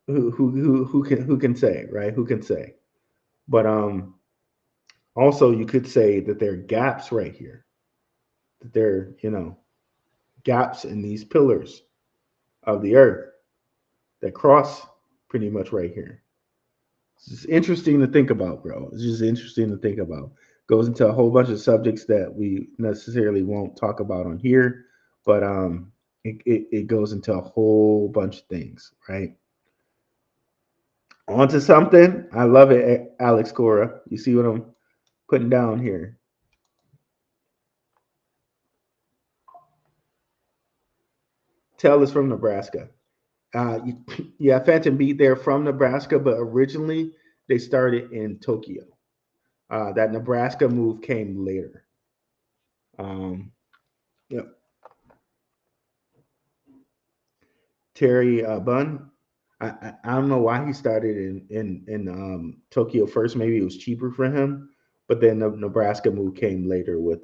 Who can say, right? Who can say? But also you could say that there are gaps right here. That there, gaps in these pillars of the earth that cross pretty much right here. It's just interesting to think about, bro. It's just interesting to think about. Goes into a whole bunch of subjects that we necessarily won't talk about on here, but it goes into a whole bunch of things, right? On to something. I love it, Alex Cora. You see what I'm putting down here? Tell is from Nebraska. Yeah, Phantom Beat, they're from Nebraska, but originally they started in Tokyo. That Nebraska move came later. Yep. Terry Bunn. I don't know why he started in Tokyo first. Maybe it was cheaper for him, but then the Nebraska move came later with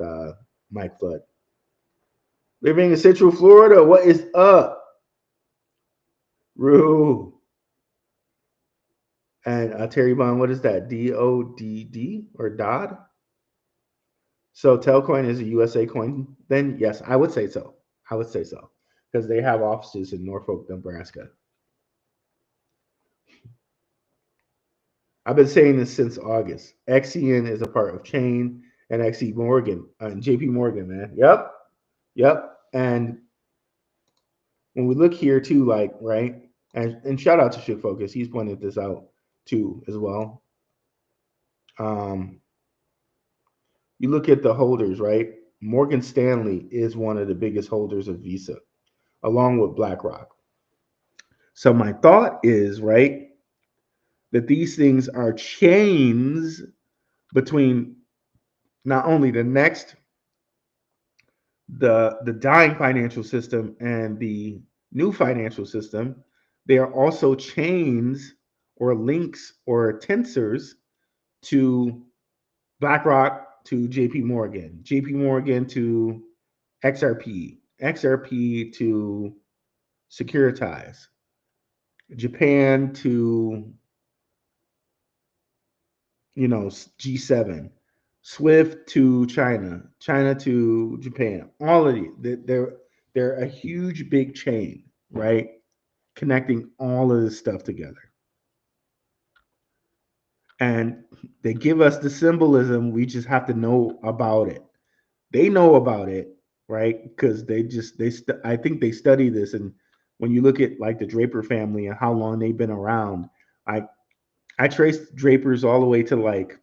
Mike Flood. Living in Central Florida, what is up, Rue? And Terry Bond, what is that? DODD or DOD? So Telcoin is a USA coin. Then yes, I would say so. I would say so because they have offices in Norfolk, Nebraska. I've been saying this since August. XCN is a part of Chain and XCMorgan and JPMorgan, man. Yep, yep. And when we look here too, like right, and shout out to Shook Focus, he's pointed this out too as well. You look at the holders, right? Morgan Stanley is one of the biggest holders of Visa, along with BlackRock. So my thought is, right, that these things are chains between not only the dying financial system and the new financial system, they are also chains or links or tensors to BlackRock to JP Morgan to XRP to Securitize, Japan to G7, SWIFT to China, China to Japan. All of these, they're a huge big chain, right? Connecting all of this stuff together. And they give us the symbolism. We just have to know about it. They know about it, right? Because I think they study this. And when you look at like the Draper family and how long they've been around, I traced Drapers all the way to like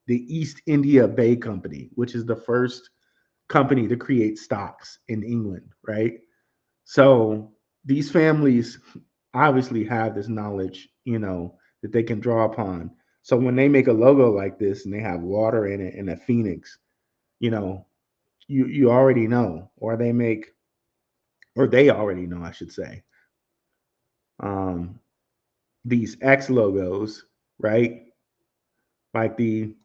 the East India Bay Company, which is the first company to create stocks in England, right? So these families obviously have this knowledge, that they can draw upon. So when they make a logo like this and they have water in it and a phoenix, you know, you already know, or they already know, I should say. These X logos, right? Like the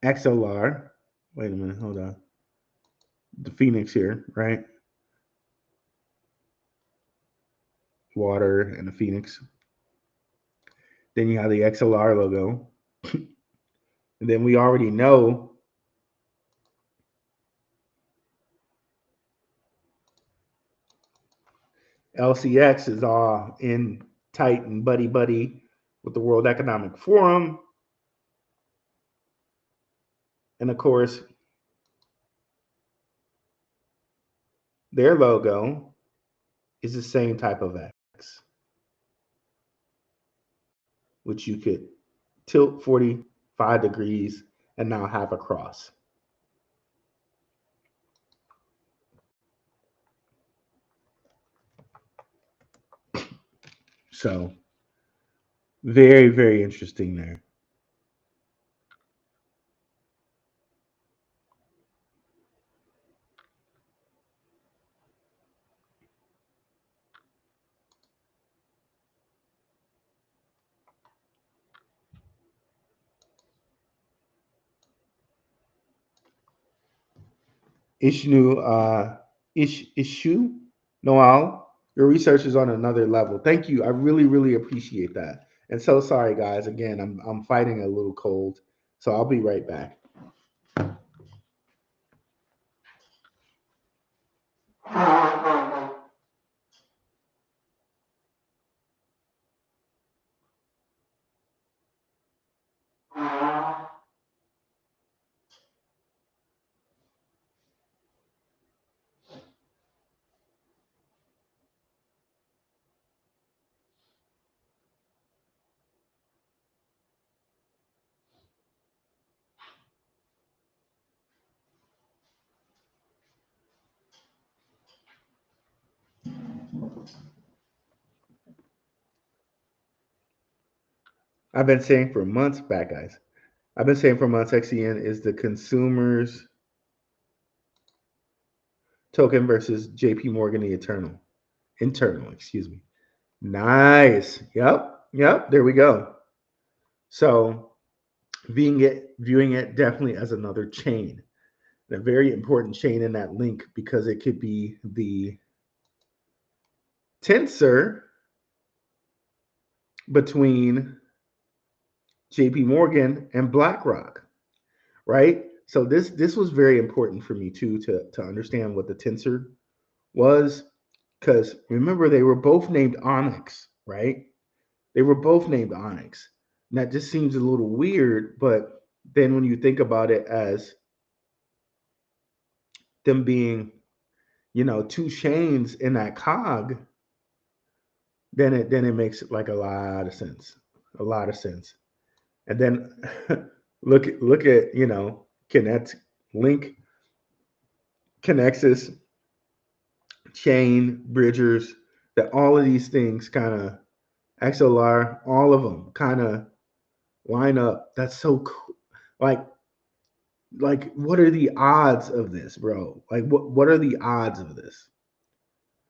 XLR. Wait a minute, hold on. The phoenix here, right? Water and the phoenix. Then you have the XLR logo. And then we already know LCX is all in tight and buddy buddy with the World Economic Forum. And of course, their logo is the same type of X, which you could tilt 45 degrees and now have a cross. So very, very interesting there. Issue Noel, your research is on another level. Thank you. I really, really appreciate that. And so sorry, guys. Again, I'm fighting a little cold, so I'll be right back. I've been saying for months back, guys. I've been saying for months, XCN is the consumer's token versus JPMorgan the internal, excuse me. Nice. Yep. There we go. So viewing it definitely as another chain, a very important chain in that link because it could be the tensor between JP Morgan and BlackRock, right? So this was very important for me too to understand what the tensor was, because remember they were both named Onyx, right? They were both named Onyx. And that just seems a little weird, but then when you think about it as them being, two chains in that cog, then it makes like a lot of sense. A lot of sense. And then look at connect link connexus chain bridgers, that all of these things kind of XLR, all of them kind of line up. That's so cool. Like what are the odds of this, bro? Like what are the odds of this?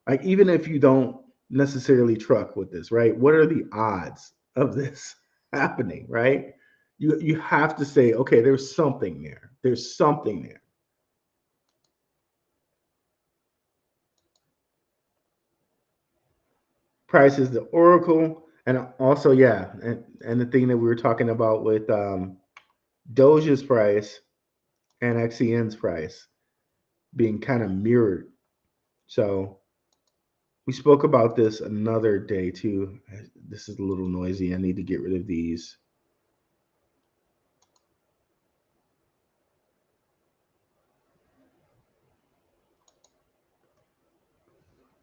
Like even if you don't necessarily truck with this, right? What are the odds of this happening, right? You have to say, okay, there's something there. There's something there. Price is the oracle, And also, yeah, and the thing that we were talking about with Doge's price and XCN's price being kind of mirrored. So we spoke about this another day too. This is a little noisy. I need to get rid of these.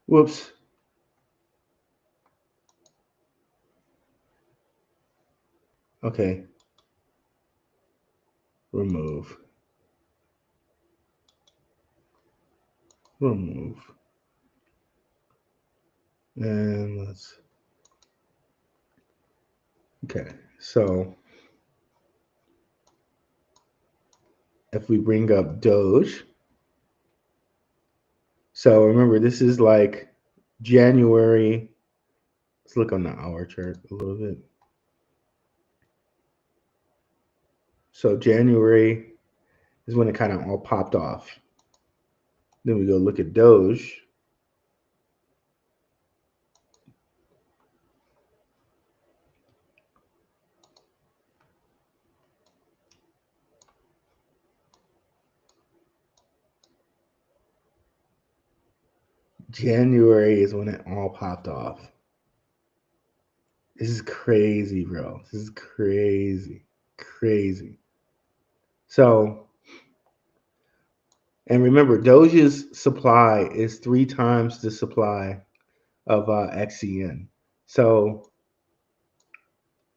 Whoops. Okay. Remove. Remove. And let's. Okay. So if we bring up Doge, so remember this is like January. Let's look on the hour chart a little bit. So January is when it kind of all popped off. Then we go look at Doge. January is when it all popped off. This is crazy, bro. This is crazy. Crazy. So, and remember, Doge's supply is 3 times the supply of XCN. So,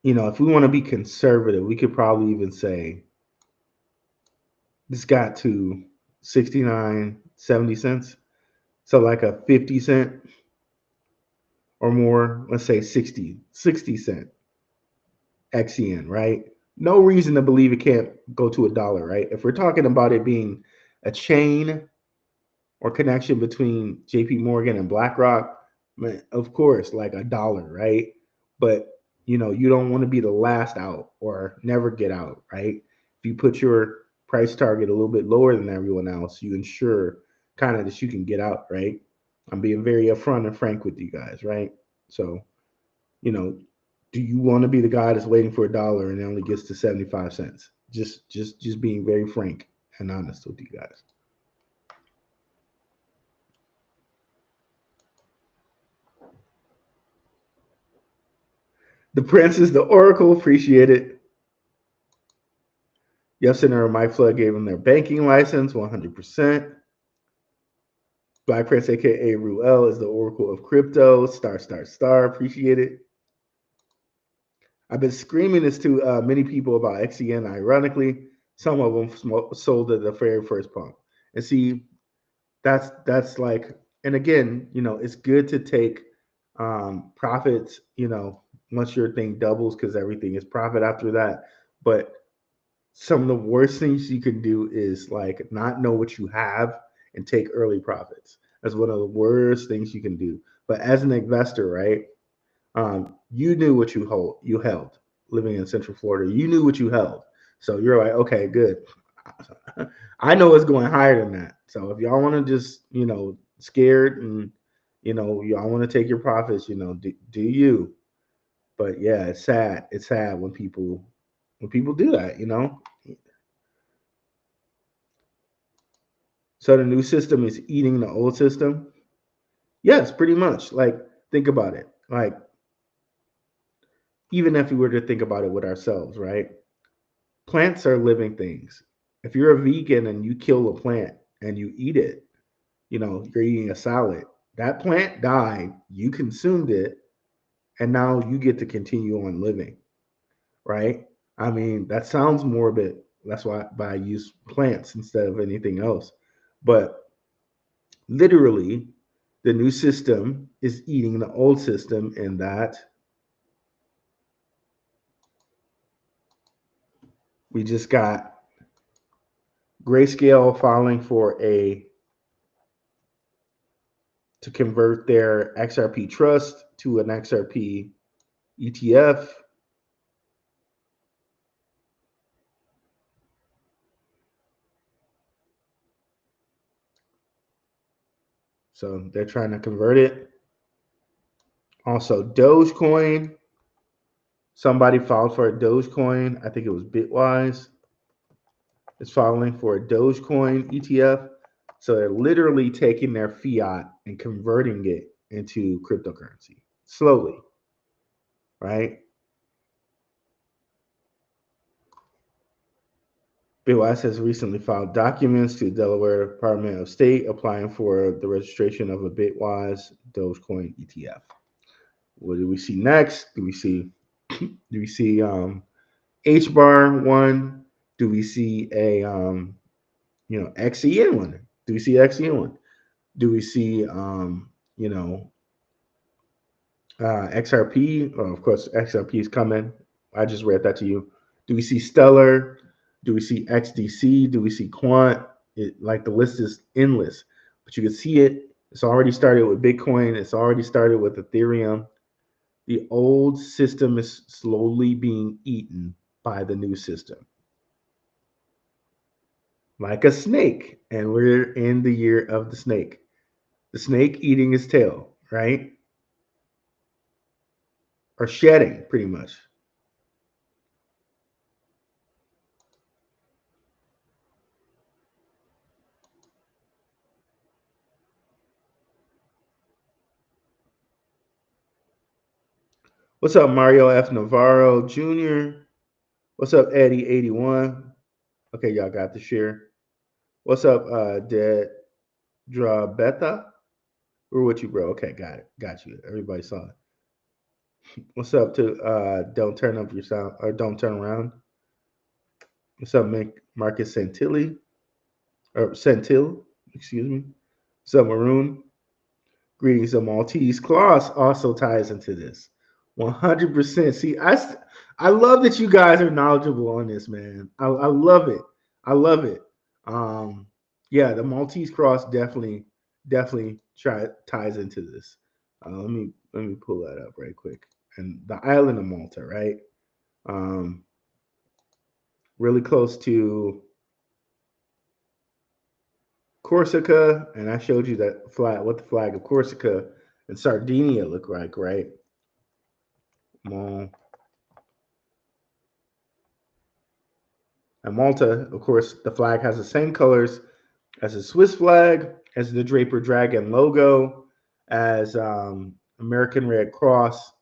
if we want to be conservative, we could probably even say this got to 69.70 cents. So, like a 50 cent or more, let's say 60 cent XCN, right? No reason to believe it can't go to $1, right? If we're talking about it being a chain or connection between JPMorgan and BlackRock, man, of course, like $1, right? But you don't want to be the last out or never get out, right? If you put your price target a little bit lower than everyone else, you ensure kind of that you can get out, right? I'm being very upfront and frank with you guys, right? So, you know, do you want to be the guy that's waiting for $1 and it only gets to 75 cents? Just being very frank and honest with you guys. The princess, the oracle, appreciate it. Yesterday, Mike Flood gave them their banking license, 100%. Black Prince, aka Ruel, is the oracle of crypto. Star, star, star. Appreciate it. I've been screaming this to many people about XCN. Ironically, some of them sold at the very first pump. And see, that's like, and again, it's good to take profits. Once your thing doubles, because everything is profit after that. But some of the worst things you can do is like not know what you have and take early profits. That's one of the worst things you can do. But as an investor, right? You knew what you held living in Central Florida. You knew what you held. So you're like, okay, good. I know it's going higher than that. So if y'all want to just, scared and, y'all want to take your profits, do you. But yeah, it's sad. It's sad when people do that. So the new system is eating the old system. Yes, pretty much. Like, think about it. Like, even if we were to think about it with ourselves, right? Plants are living things. If you're a vegan and you kill a plant and you eat it, you're eating a salad. That plant died, you consumed it, and now you get to continue on living, right? I mean, that sounds morbid. That's why I use plants instead of anything else. But literally, the new system is eating the old system in that we just got Grayscale filing for to convert their XRP trust to an XRP ETF. So they're trying to convert it. Also, Dogecoin Somebody filed for a Dogecoin. I think it was Bitwise. It's filing for a Dogecoin ETF. So they're literally taking their fiat and converting it into cryptocurrency slowly, right? Bitwise has recently filed documents to the Delaware Department of State applying for the registration of a Bitwise Dogecoin ETF. What do we see next? Do we see Hbar one? Do we see a XCN one? Do we see XCN one? Do we see XRP? Oh, of course, XRP is coming. I just read that to you. Do we see Stellar? Do we see XDC? Do we see Quant? Like the list is endless, but you can see it. It's already started with Bitcoin. It's already started with Ethereum. The old system is slowly being eaten by the new system, like a snake. And we're in the year of the snake. The snake eating its tail, right? Or shedding, pretty much. What's up, Mario F. Navarro Jr.? What's up, Eddie81? Okay, y'all got the share. What's up, Dead Drabeta? We're with you, bro. Okay, got it. Got you. Everybody saw it. What's up to Don't Turn Up Your Sound or Don't Turn Around? What's up, Marcus Santilli? Or Santil, excuse me. What's up, Maroon? Greetings of Maltese. Claus also ties into this. 100%. See, I love that you guys are knowledgeable on this, man. I love it. I love it. Yeah, the Maltese cross definitely ties into this. Let me pull that up right quick. And the island of Malta, right? Really close to Corsica, and I showed you that flag, what the flag of Corsica and Sardinia look like, right? And Malta, of course, the flag has the same colors as the Swiss flag, as the Draper Dragon logo, as American Red Cross,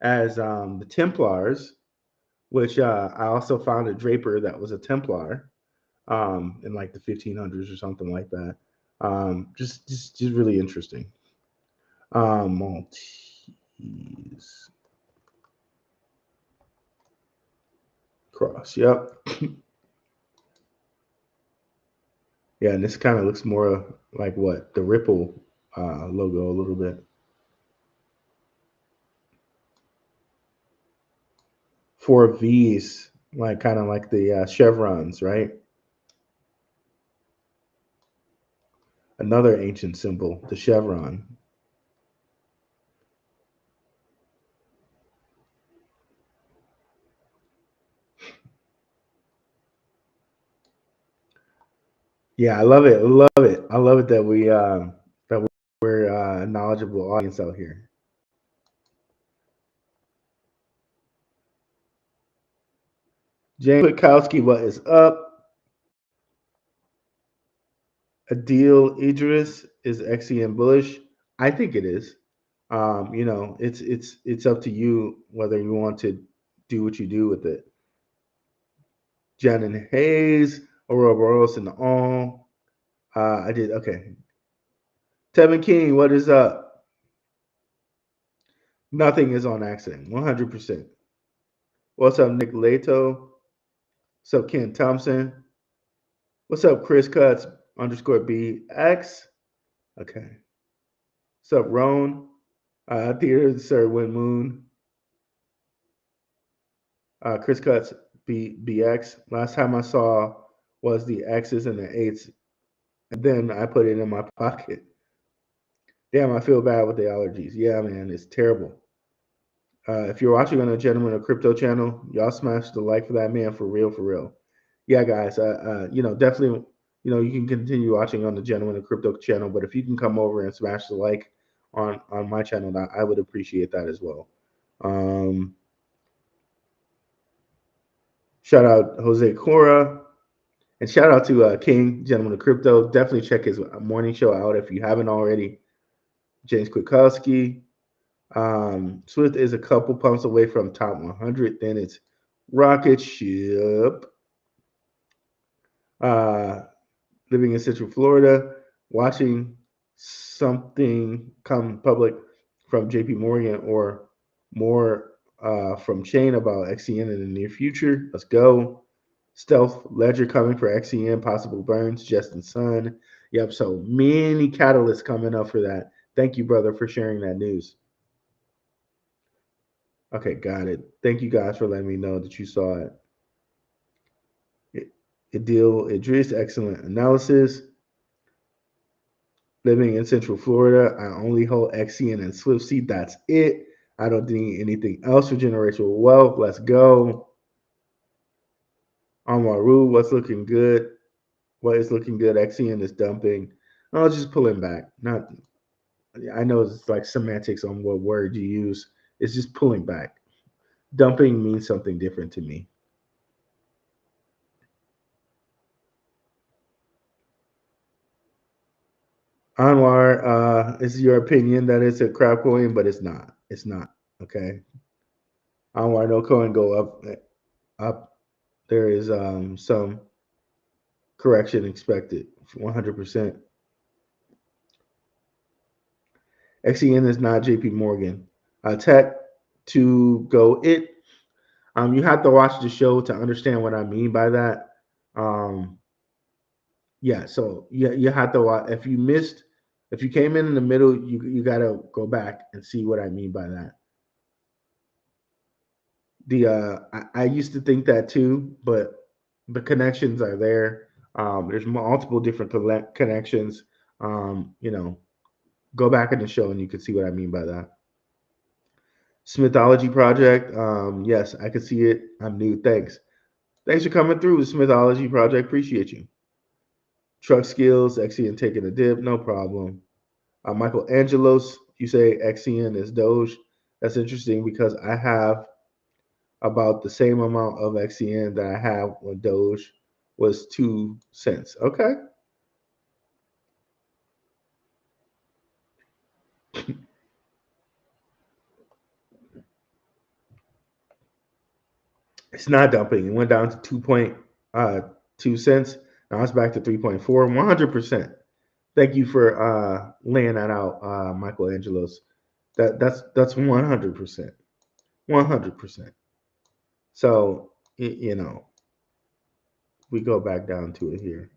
as the Templars, which I also found a Draper that was a Templar in like the 1500s or something like that. Just really interesting. Maltese cross. Yep. Yeah, and this kind of looks more like what the Ripple logo a little bit. 4 V's, like kind of like the chevrons, right? Another ancient symbol, the chevron. Yeah, I love it. I love it. I love it that we're a knowledgeable audience out here. James Witkowski, what is up? Adil Idris, is XCN bullish? I think it is. It's up to you whether you want to do what you do with it. Janet Hayes, ouroboros in the all. I did okay. Tevin King, what is up? Nothing is on accident. 100%. What's up, Nick Leto? What's up, Ken Thompson? What's up, Chris Cuts _ BX? Okay. What's up, Roan? Theater, Sir Win Moon. Chris Cuts BX. Last time I saw was the X's and the 8s, and then I put it in my pocket. Damn, I feel bad with the allergies. Yeah, man, it's terrible. If you're watching on a Gentleman of Crypto channel, y'all smash the like for that man, for real, for real. Yeah, guys, definitely, you can continue watching on the Gentleman of Crypto channel, but if you can come over and smash the like on my channel, I would appreciate that as well. Shout out Jose Cora. And shout out to King, Gentleman of Crypto. Definitely check his morning show out if you haven't already. James Kwiatkowski. Swift is a couple pumps away from top 100. Then it's Rocket Ship. Living in Central Florida, watching something come public from JPMorgan or more from Chain about XCN in the near future. Let's go. Stealth Ledger coming for XCN, possible burns, Justin Sun. Yep, so many catalysts coming up for that. Thank you, brother, for sharing that news. Okay, got it. Thank you guys for letting me know that you saw it. Adil Idris, excellent analysis. Living in Central Florida, I only hold XCN and Swift Seed. That's it. I don't need anything else for generational wealth. Let's go. Amaru, what's looking good? What is looking good? XCN is dumping. I'll just pulling back. Not. I know it's like semantics on what word you use. It's just pulling back. Dumping means something different to me. Anwar, it's your opinion that it's a crap coin, but it's not. It's not. Okay. Anwar, no coin go up. Up. There is some correction expected. 100%. XCN is not JPMorgan. Tech to go it. You have to watch the show to understand what I mean by that. Yeah, so you have to watch. If you came in the middle, you got to go back and see what I mean by that. I used to think that too, but the connections are there. There's multiple different connections. Go back in the show and you can see what I mean by that. Smithology project. Yes, I can see it. I'm new. Thanks. Thanks for coming through, Smithology project. Appreciate you. Truck skills, XCN taking a dip, no problem. Michael Angelos, you say XCN is Doge. That's interesting because I have about the same amount of XCN that I have when Doge was 2 cents. Okay. It's not dumping. It went down to 2.2 cents. Now it's back to 3.4. 100%. Thank you for laying that out, Michael Angelos. That's 100%. 100%. So we go back down to it here.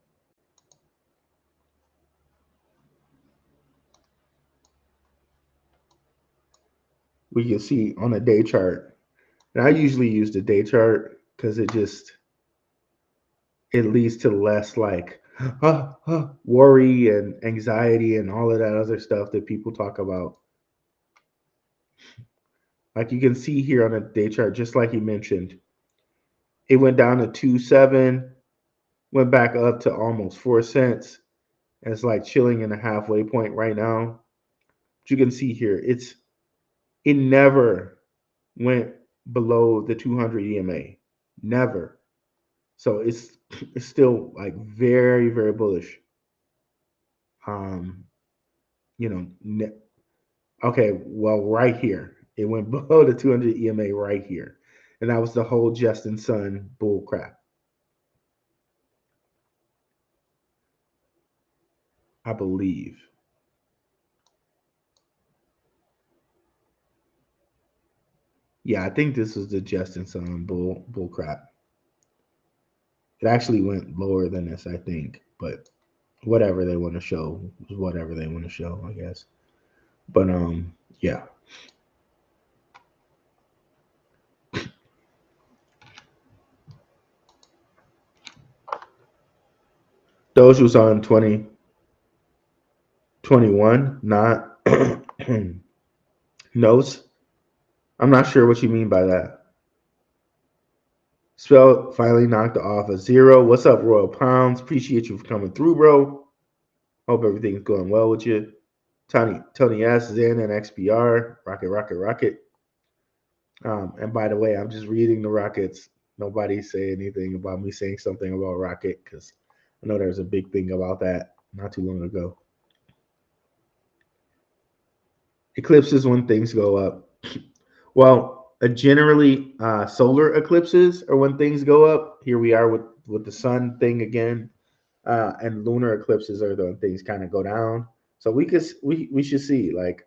We can see on a day chart. And I usually use the day chart because it leads to less like worry and anxiety and all of that other stuff that people talk about. Like you can see here on a day chart, just like you mentioned, it went down to 2.7, went back up to almost 4 cents. And it's like chilling in a halfway point right now. But you can see here, it never went below the 200 EMA. Never. So it's still like very, very bullish. Okay, well, right here. It went below the 200 EMA right here. And that was the whole Justin Sun bull crap. I believe. Yeah, I think this was the Justin Sun bull crap. It actually went lower than this, I think, but whatever they want to show is whatever they want to show, I guess. But yeah. Those was on 2021, not notes. I'm not sure what you mean by that. Spell finally knocked off a 0. What's up, Royal Pounds? Appreciate you for coming through, bro. Hope everything's going well with you. Tony S, Zen, and XPR. Rocket. And by the way, I'm just reading the rockets nobody say anything about me saying something about Rocket because I know there's a big thing about that not too long ago. Eclipses when things go up. Well, generally, solar eclipses are when things go up. Here we are with the sun thing again, and lunar eclipses are the when things kind of go down. So we should see, like,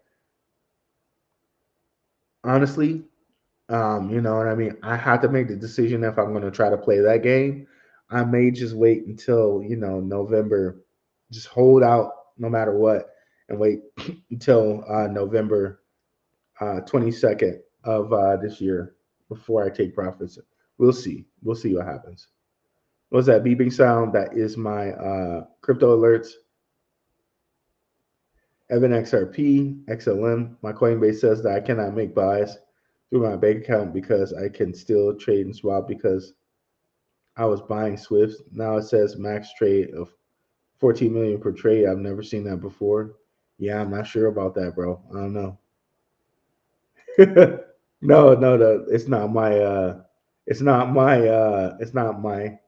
honestly, you know what I mean. I have to make the decision if I'm going to try to play that game. I may just wait until November, just hold out no matter what, and wait until November 22nd of this year before I take profits. We'll see. We'll see what happens. What's that beeping sound? That is my crypto alerts. Evan XRP, XLM. My Coinbase says that I cannot make buys through my bank account because I can still trade and swap because I was buying Swift. Now it says max trade of 14 million per trade. I've never seen that before. Yeah, I'm not sure about that, bro. I don't know. No, it's not my it's not my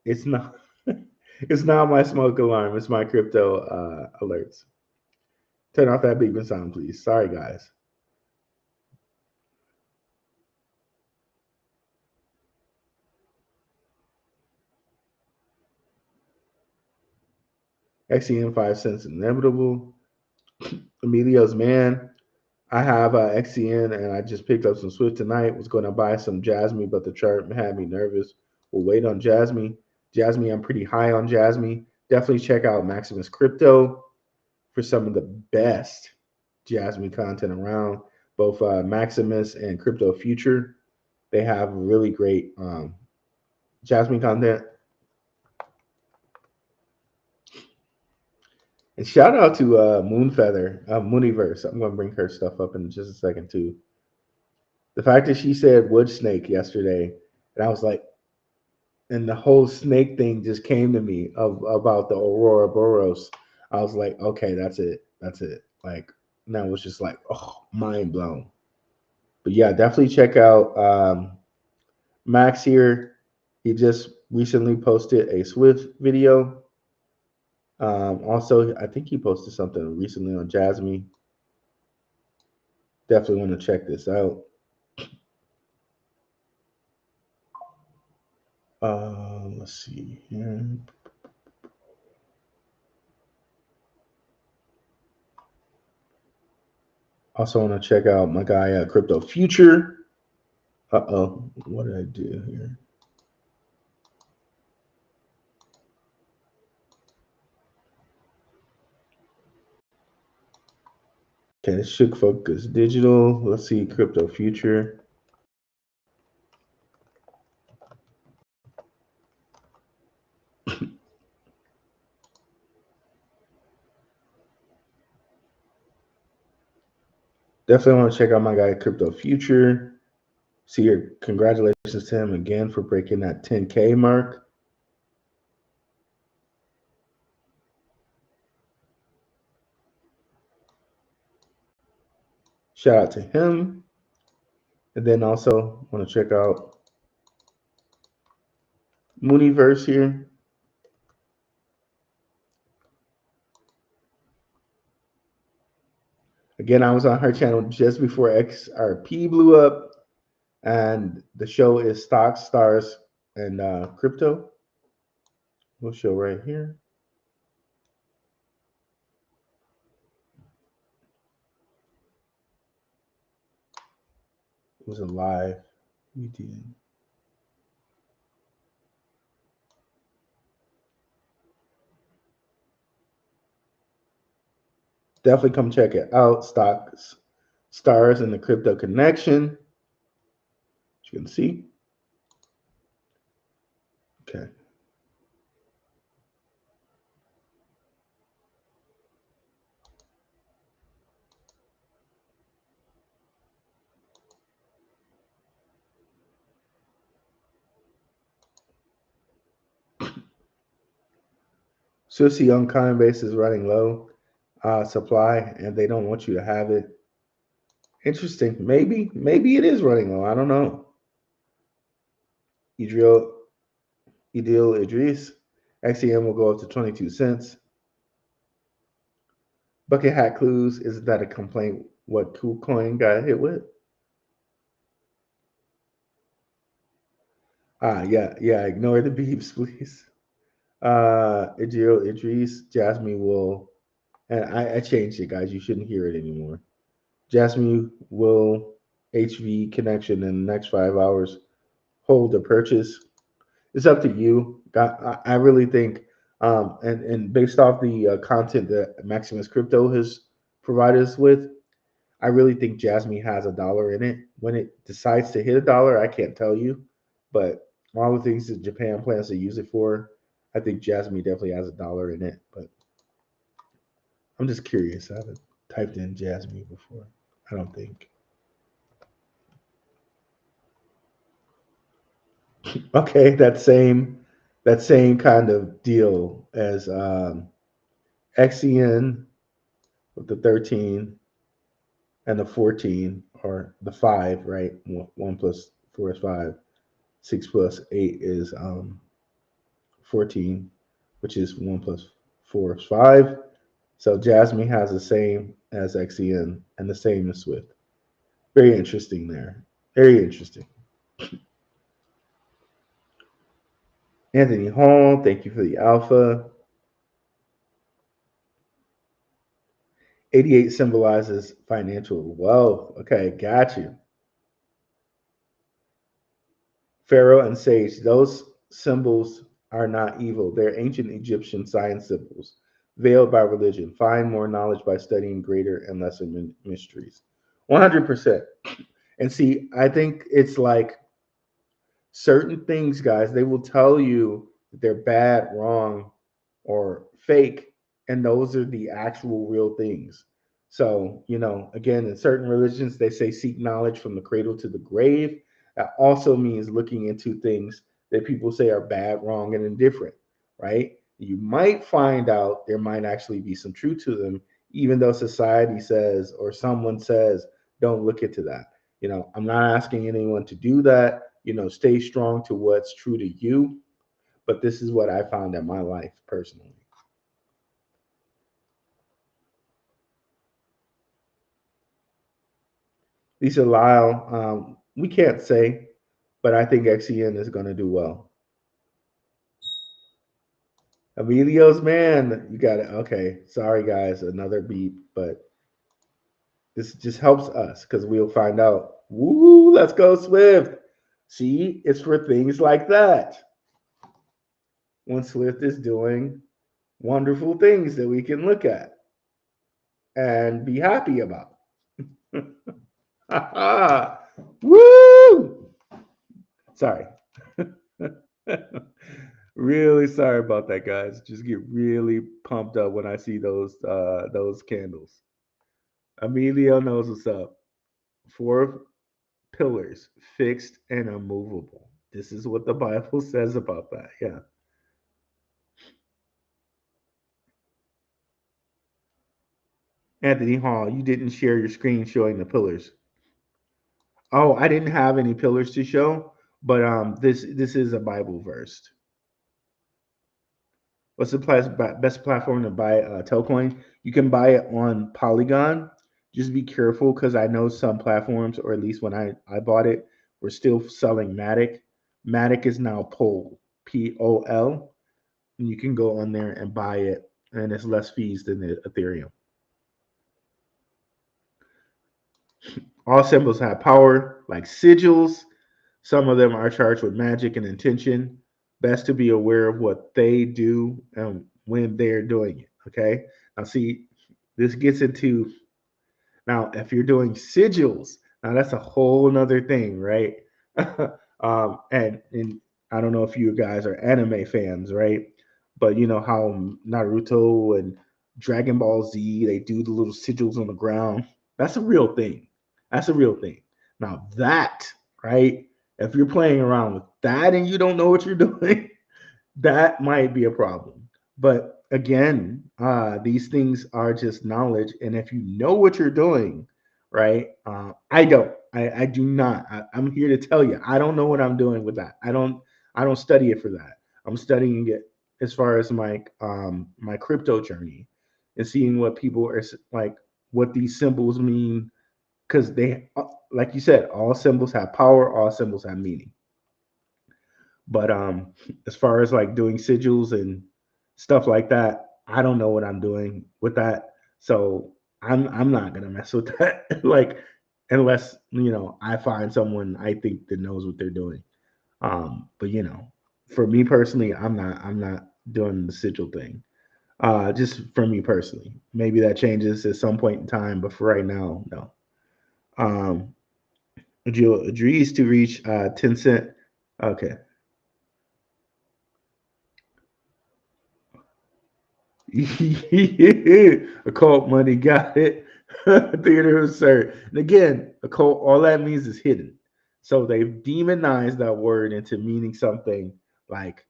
it's not it's not my smoke alarm, it's my crypto alerts. Turn off that beeping sound, please. Sorry guys. XCN 5 cents inevitable. Emilio's man. I have XCN and I just picked up some Swift tonight. Was going to buy some Jasmine, but the chart had me nervous. We'll wait on Jasmine. Jasmine, I'm pretty high on Jasmine. Definitely check out Maximus Crypto for some of the best Jasmine content around. Both Maximus and Crypto Future, they have really great Jasmine content. And shout out to Moonfeather, Mooniverse. I'm going to bring her stuff up in just a second too. The fact that she said wood snake yesterday, and I was like, and the whole snake thing just came to me about the ouroboros. I was like, okay, that's it. Like, and I was just like, oh, mind blown. But yeah, definitely check out Max here. He just recently posted a Swift video. Also, I think he posted something recently on Jasmine. Definitely want to check this out. Let's see here. Also want to check out my guy Crypto Future. What did I do here? Okay, this should focus digital. Let's see Crypto Future. Definitely want to check out my guy Crypto Future. See here, congratulations to him again for breaking that 10K mark. Shout out to him. And then also want to check out Mooniverse here. Again, I was on her channel just before XRP blew up. And the show is Stocks, Stars, and Crypto. We'll show right here. It was a live meeting. Definitely come check it out. Stocks, Stars, and the Crypto Connection. As you can see. Okay. Susi on Coinbase is running low supply, and they don't want you to have it. Interesting. Maybe it is running low. I don't know. Idil Idris. XCN will go up to 22 cents. Bucket hat clues. Isn't that a complaint? What KuCoin got hit with? Yeah. Ignore the beeps, please. Idris, Jasmine will, and I changed it, guys. You shouldn't hear it anymore. Jasmine will HV connection in the next 5 hours. Hold the purchase. It's up to you. I really think, and based off the content that Maximus Crypto has provided us with, I really think Jasmine has $1 in it. When it decides to hit $1, I can't tell you, but all the things that Japan plans to use it for, I think Jasmine definitely has $1 in it. But I'm just curious. I haven't typed in Jasmine before. I don't think. Okay, that same kind of deal as XCN with the 13 and the 14, or the 5, right? 1 plus 4 is 5. 6 plus 8 is 14, which is 1 plus 4 is 5. So Jasmine has the same as XCN and the same as Swift. Very interesting there. Very interesting. Anthony Hall, thank you for the alpha. 88 symbolizes financial wealth. Okay, got you. Pharaoh and Sage, those symbols are not evil. They're ancient Egyptian science symbols, veiled by religion. Find more knowledge by studying greater and lesser mysteries. 100%. And see, I think it's like certain things, guys, they will tell you that they're bad, wrong, or fake, and those are the actual real things. So, again, in certain religions, they say seek knowledge from the cradle to the grave. That also means looking into things that people say are bad, wrong, and indifferent, right? You might find out there might actually be some truth to them, even though society says or someone says, don't look into that. I'm not asking anyone to do that. Stay strong to what's true to you. But this is what I found in my life personally. Lisa Lyle, we can't say, but I think XCN is going to do well. Emilio's man, you got it. Okay, sorry guys, another beep, but this just helps us because we'll find out. Woo, let's go Swift. See, it's for things like that. When Swift is doing wonderful things that we can look at and be happy about. Woo! Sorry. Really sorry about that, guys. Just get really pumped up when I see those candles. Emilio knows what's up. 4 pillars, fixed and immovable. This is what the Bible says about that. Yeah. Anthony Hall, you didn't share your screen showing the pillars. Oh, I didn't have any pillars to show, but this is a Bible verse. What's the best platform to buy telcoin? You can buy it on Polygon. Just be careful because I know some platforms, or at least when I bought it, we're still selling Matic. Matic is now Pol, Pol, and you can go on there and buy it, and it's less fees than the Ethereum. All symbols have power, like sigils. Some of them are charged with magic and intention. Best to be aware of what they do and when they're doing it. Okay. Now, see, this gets into now if you're doing sigils. Now that's a whole nother thing, right? And I don't know if you guys are anime fans, right? But you know how Naruto and Dragon Ball Z, they do the little sigils on the ground. That's a real thing. That's a real thing. Now that, right? If you're playing around with that and you don't know what you're doing, that might be a problem. But again, these things are just knowledge, and if you know what you're doing, right? I don't. I do not. I'm here to tell you, I don't know what I'm doing with that. I don't. I don't study it for that. I'm studying it as far as my crypto journey and seeing what people are like, what these symbols mean, because they, like you said, all symbols have power, all symbols have meaning. But as far as like doing sigils and stuff like that, I don't know what I'm doing with that. So I'm not gonna mess with that. Like, unless I find someone I think that knows what they're doing. But for me personally, I'm not doing the sigil thing. Just for me personally. Maybe that changes at some point in time, but for right now, no. Um, Jill agrees to reach 10 cent. Okay. Occult money, got it. Theater of absurd. And again, occult, all that means is hidden. So they've demonized that word into meaning something like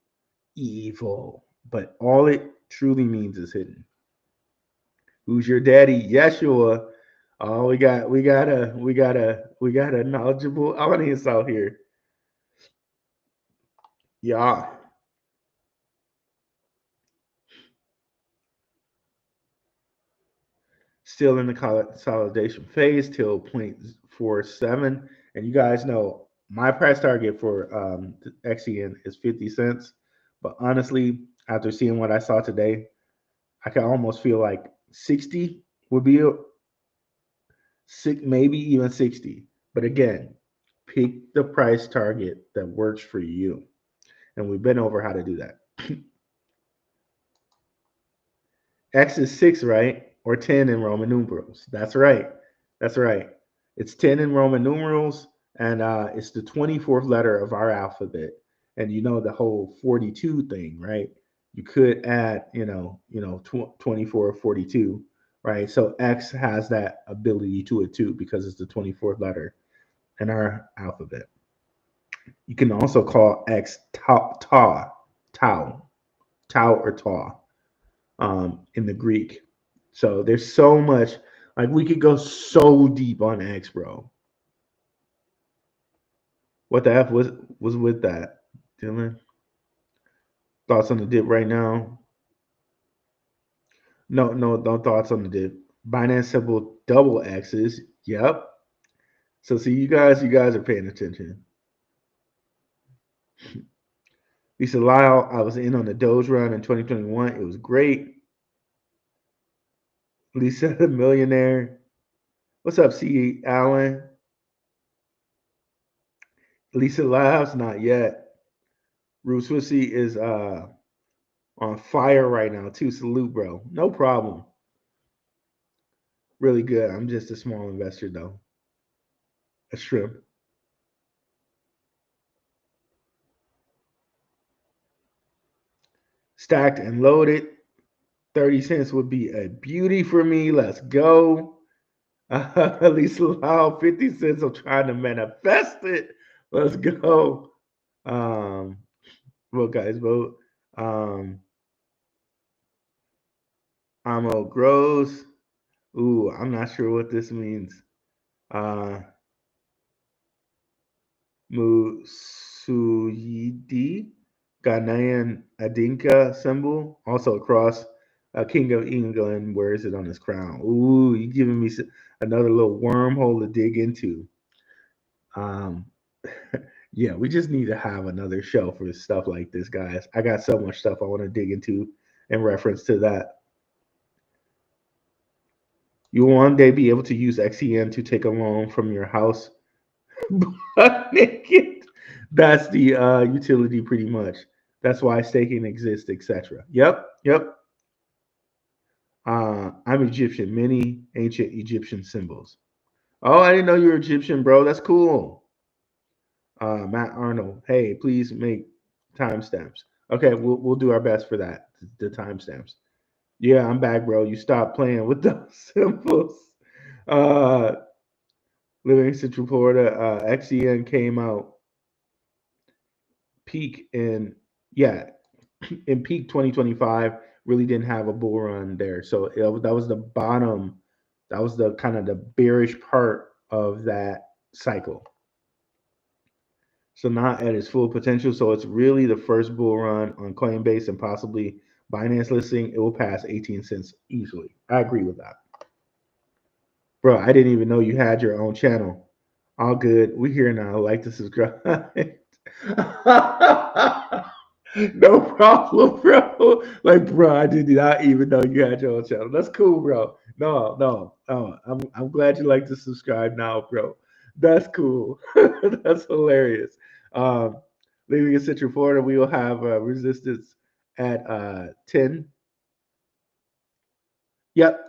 evil, but all it truly means is hidden. Who's your daddy? Yeshua. Oh, we got a knowledgeable audience out here. Yeah. Still in the consolidation phase till 0.47. And you guys know my price target for XCN is 50 cents. But honestly, after seeing what I saw today, I can almost feel like 60 would be maybe even 60. But again, pick the price target that works for you. And we've been over how to do that. X is 6, right? Or 10 in Roman numerals. That's right. That's right. It's 10 in Roman numerals, and it's the 24th letter of our alphabet. And you know the whole 42 thing, right? You could add, 24 or 42, right? So X has that ability to it too because it's the 24th letter in our alphabet. You can also call X tau or ta in the Greek. So there's so much, like we could go so deep on X, bro. What the F was with that, Dylan? Thoughts on the dip right now? No thoughts on the dip. Binance symbol double X's. Yep. So see, you guys are paying attention. Lisa Lyle, I was in on the Doge run in 2021. It was great. Lisa the millionaire. What's up, C. Allen? Lisa Lyle's not yet. Ruth Swissy is on fire right now too. Salute, bro. No problem. Really good. I'm just a small investor though. A shrimp. Stacked and loaded. 30 cents would be a beauty for me. Let's go. At least allow 50 cents. I'm trying to manifest it. Let's go. Um, vote, guys, vote. Amo grows. Ooh, I'm not sure what this means. Musuyidi, Ghanaian Adinka symbol, also across King of England. Where is it on his crown? Ooh, you giving me another little wormhole to dig into. Um, yeah, we just need to have another show for stuff like this, guys. I got so much stuff I want to dig into in reference to that. You will one day be able to use XCN to take a loan from your house naked. That's the utility pretty much. That's why staking exists, etc. Yep. I'm Egyptian. Many ancient Egyptian symbols. Oh, I didn't know you were Egyptian, bro. That's cool. Matt Arnold. Hey, please make timestamps. Okay, we'll do our best for that. The timestamps. Yeah, I'm back, bro. You stop playing with those symbols. Uh, Living in Central Florida. XCN came out peak in yeah in peak 2025. Really didn't have a bull run there, so that was the bottom. That was the kind of the bearish part of that cycle. So not at its full potential. So it's really the first bull run on Coinbase and possibly Binance listing. It will pass 18 cents easily. I agree with that. Bro, I didn't even know you had your own channel. All good. We here now. Like to subscribe. No problem, bro. Like, bro, I did not even know you had your own channel. That's cool, bro. No. I'm glad you like to subscribe now, bro. That's cool. That's hilarious. Um, Leaving in Central Florida, we will have resistance at 10. Yep.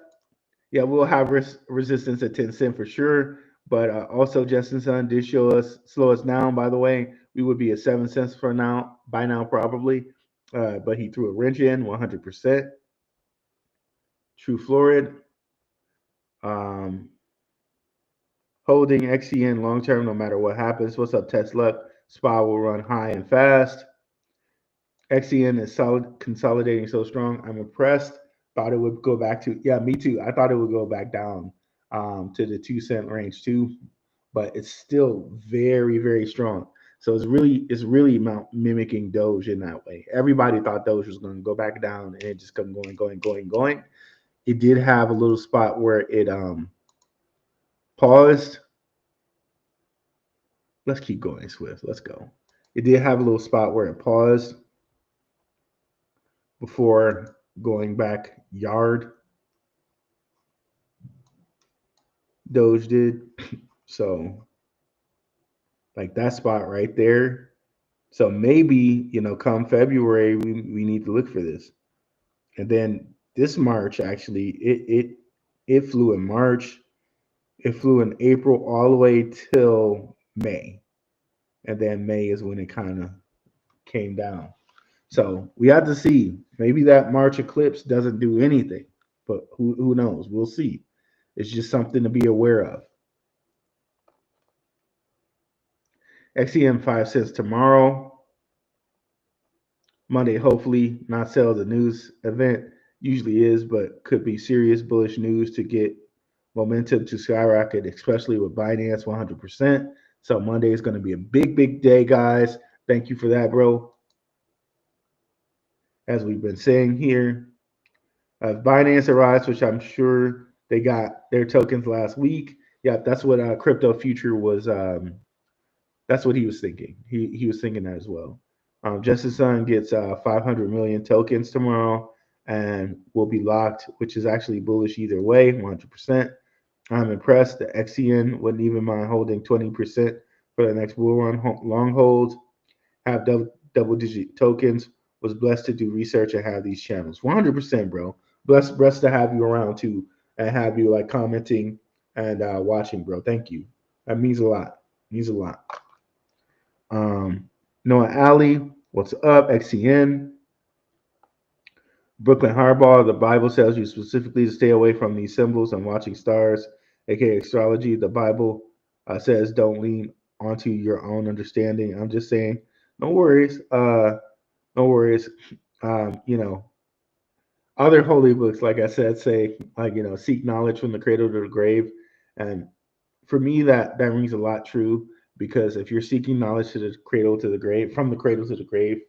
Yeah, we'll have resistance at 10 cent for sure. But also, Justin Sun did slow us down. By the way, we would be at 7 cents for now by now probably. But he threw a wrench in 100%. True Florid. Um, Holding XCN long term no matter what happens. What's up, Tesla? SPA will run high and fast. XCN is solid, consolidating so strong. I'm impressed. Thought it would go back to, yeah, me too. I thought it would go back down to the 2 cent range too, but it's still very, very strong. So it's really mimicking Doge in that way. Everybody thought Doge was going to go back down, and it just kept going. It did have a little spot where it paused. Let's keep going, Swift. Let's go. It did have a little spot where it paused before going back yard. Doge did. So, like that spot right there. So maybe, come February, we need to look for this. And then this March, actually, it flew in March. It flew in April all the way till May. And then May is when it kind of came down. So we have to see. Maybe that March eclipse doesn't do anything, but who knows? We'll see. It's just something to be aware of. XCM 5 cents tomorrow. Monday, hopefully, not sell the news event. Usually is, but could be serious bullish news to get momentum to skyrocket, especially with Binance 100%. So Monday is going to be a big, big day, guys. Thank you for that, bro. As we've been saying here, Binance arrives, which I'm sure they got their tokens last week. Yeah, that's what Crypto Future was. That's what he was thinking. He was thinking that as well. Justice Sun gets 500 million tokens tomorrow and will be locked, which is actually bullish either way, 100%. I'm impressed. The XCN wouldn't even mind holding 20% for the next bull run. Long holds, have double-digit tokens. Was blessed to do research and have these channels. 100%, bro. Blessed to have you around too and have you like commenting and watching, bro. Thank you. That means a lot. Means a lot. Noah Alley, what's up? XCN. Brooklyn Hardball, the Bible tells you specifically to stay away from these symbols and watching stars, aka astrology. The Bible says don't lean onto your own understanding. I'm just saying, no worries. No worries. Other holy books, like I said, say seek knowledge from the cradle to the grave. And for me, that rings a lot true. Because if you're seeking knowledge to the cradle to the grave, from the cradle to the grave,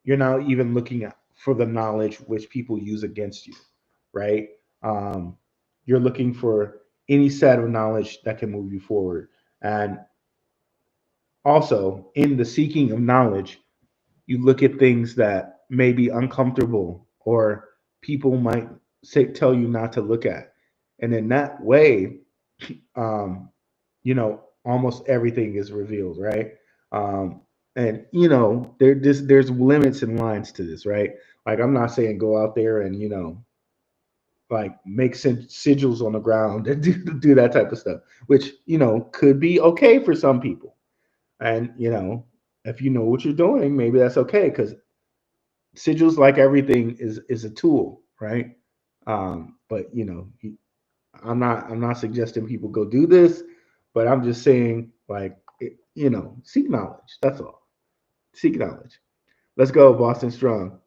you're not even looking for the knowledge which people use against you, right? You're looking for any set of knowledge that can move you forward. And also, in the seeking of knowledge, you look at things that may be uncomfortable or people might tell you not to look at. And in that way, almost everything is revealed, right? And there's limits and lines to this, right? Like I'm not saying go out there and like make sigils on the ground and do that type of stuff, which could be okay for some people. And if you know what you're doing, maybe that's okay because sigils, like everything, is a tool, right? But I'm not suggesting people go do this. But I'm just saying, like, seek knowledge. That's all. Seek knowledge. Let's go, Boston Strong.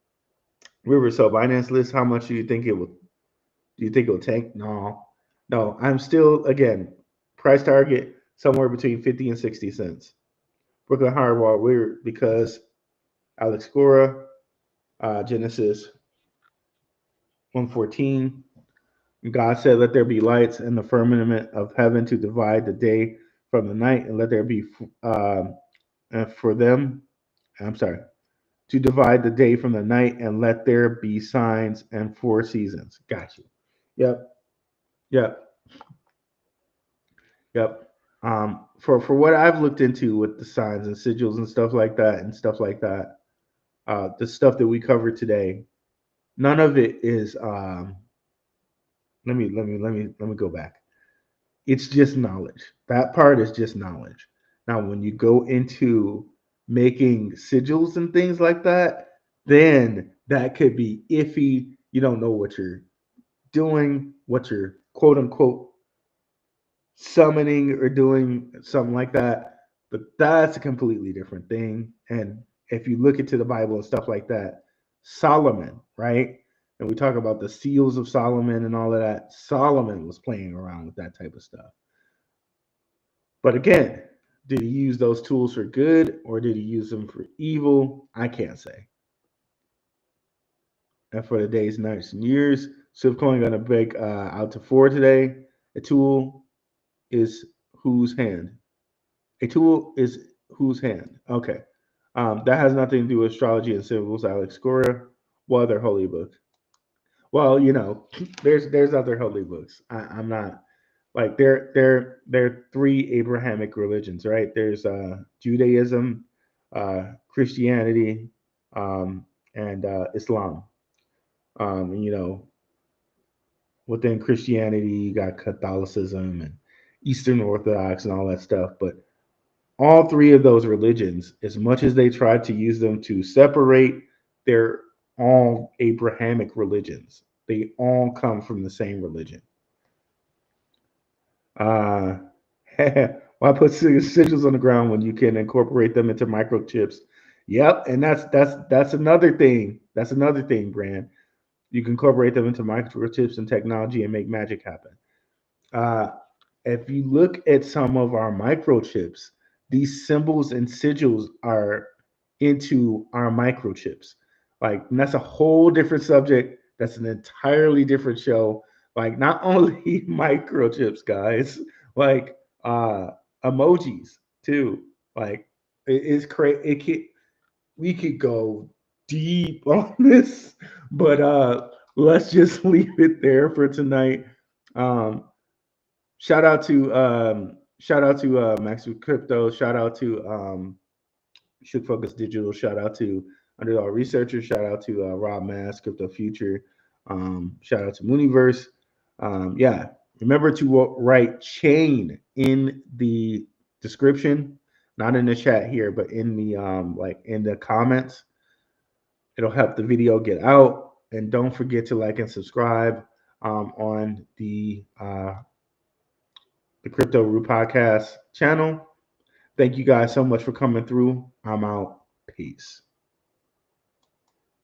River, so Binance list, how much do you think it will? Do you think it will tank? No. I'm still, again, price target somewhere between 50 and 60 cents. Brooklyn Hardware weird because Alex Cora, Genesis 1:14. God said, "Let there be lights in the firmament of heaven to divide the day from the night, and let there be for them." I'm sorry, to divide the day from the night, and let there be signs and four seasons. Got you. Yep. Yep. Yep. For what I've looked into with the signs and sigils and stuff like that, the stuff that we covered today, none of it is. Let me go back. It's just knowledge. That part is just knowledge. Now, when you go into making sigils and things like that, then that could be iffy. You don't know what you're doing, what you're quote unquote summoning or doing something like that. But that's a completely different thing. And if you look into the Bible and stuff like that, Solomon, right? And we talk about the seals of Solomon and all of that. Solomon was playing around with that type of stuff. But again, did he use those tools for good or did he use them for evil? I can't say. And for the days, nights, and years, Swiftcoin going to break out to four today. A tool is whose hand? A tool is whose hand? Okay. That has nothing to do with astrology and symbols, Alex Cora. What other holy book? Well, there's other holy books. I'm not like there are three Abrahamic religions, right? There's Judaism, Christianity, and Islam. You know, within Christianity, you got Catholicism and Eastern Orthodox and all that stuff. But all three of those religions, as much as they tried to use them to separate, they're all Abrahamic religions. They all come from the same religion. Uh, why put sigils on the ground when you can incorporate them into microchips? Yep, and that's another thing. That's another thing, Brand. You can incorporate them into microchips and technology and make magic happen. Uh, if you look at some of our microchips, these symbols and sigils are into our microchips. Like, and that's a whole different subject. That's an entirely different show. Like, not only microchips, guys, like emojis too. Like, it's crazy. We could go deep on this, but let's just leave it there for tonight. Um, shout out to Max with Crypto. Shout out to Shook Focus Digital. Shout out to Underdog Researchers. Shout out to Rob Mass, Crypto Future. Shout out to Mooniverse. Yeah, remember to write chain in the description, not in the chat here, but in the like in the comments. It'll help the video get out. And don't forget to like and subscribe on the Crypto Rue Podcast channel. Thank you guys so much for coming through. I'm out. Peace.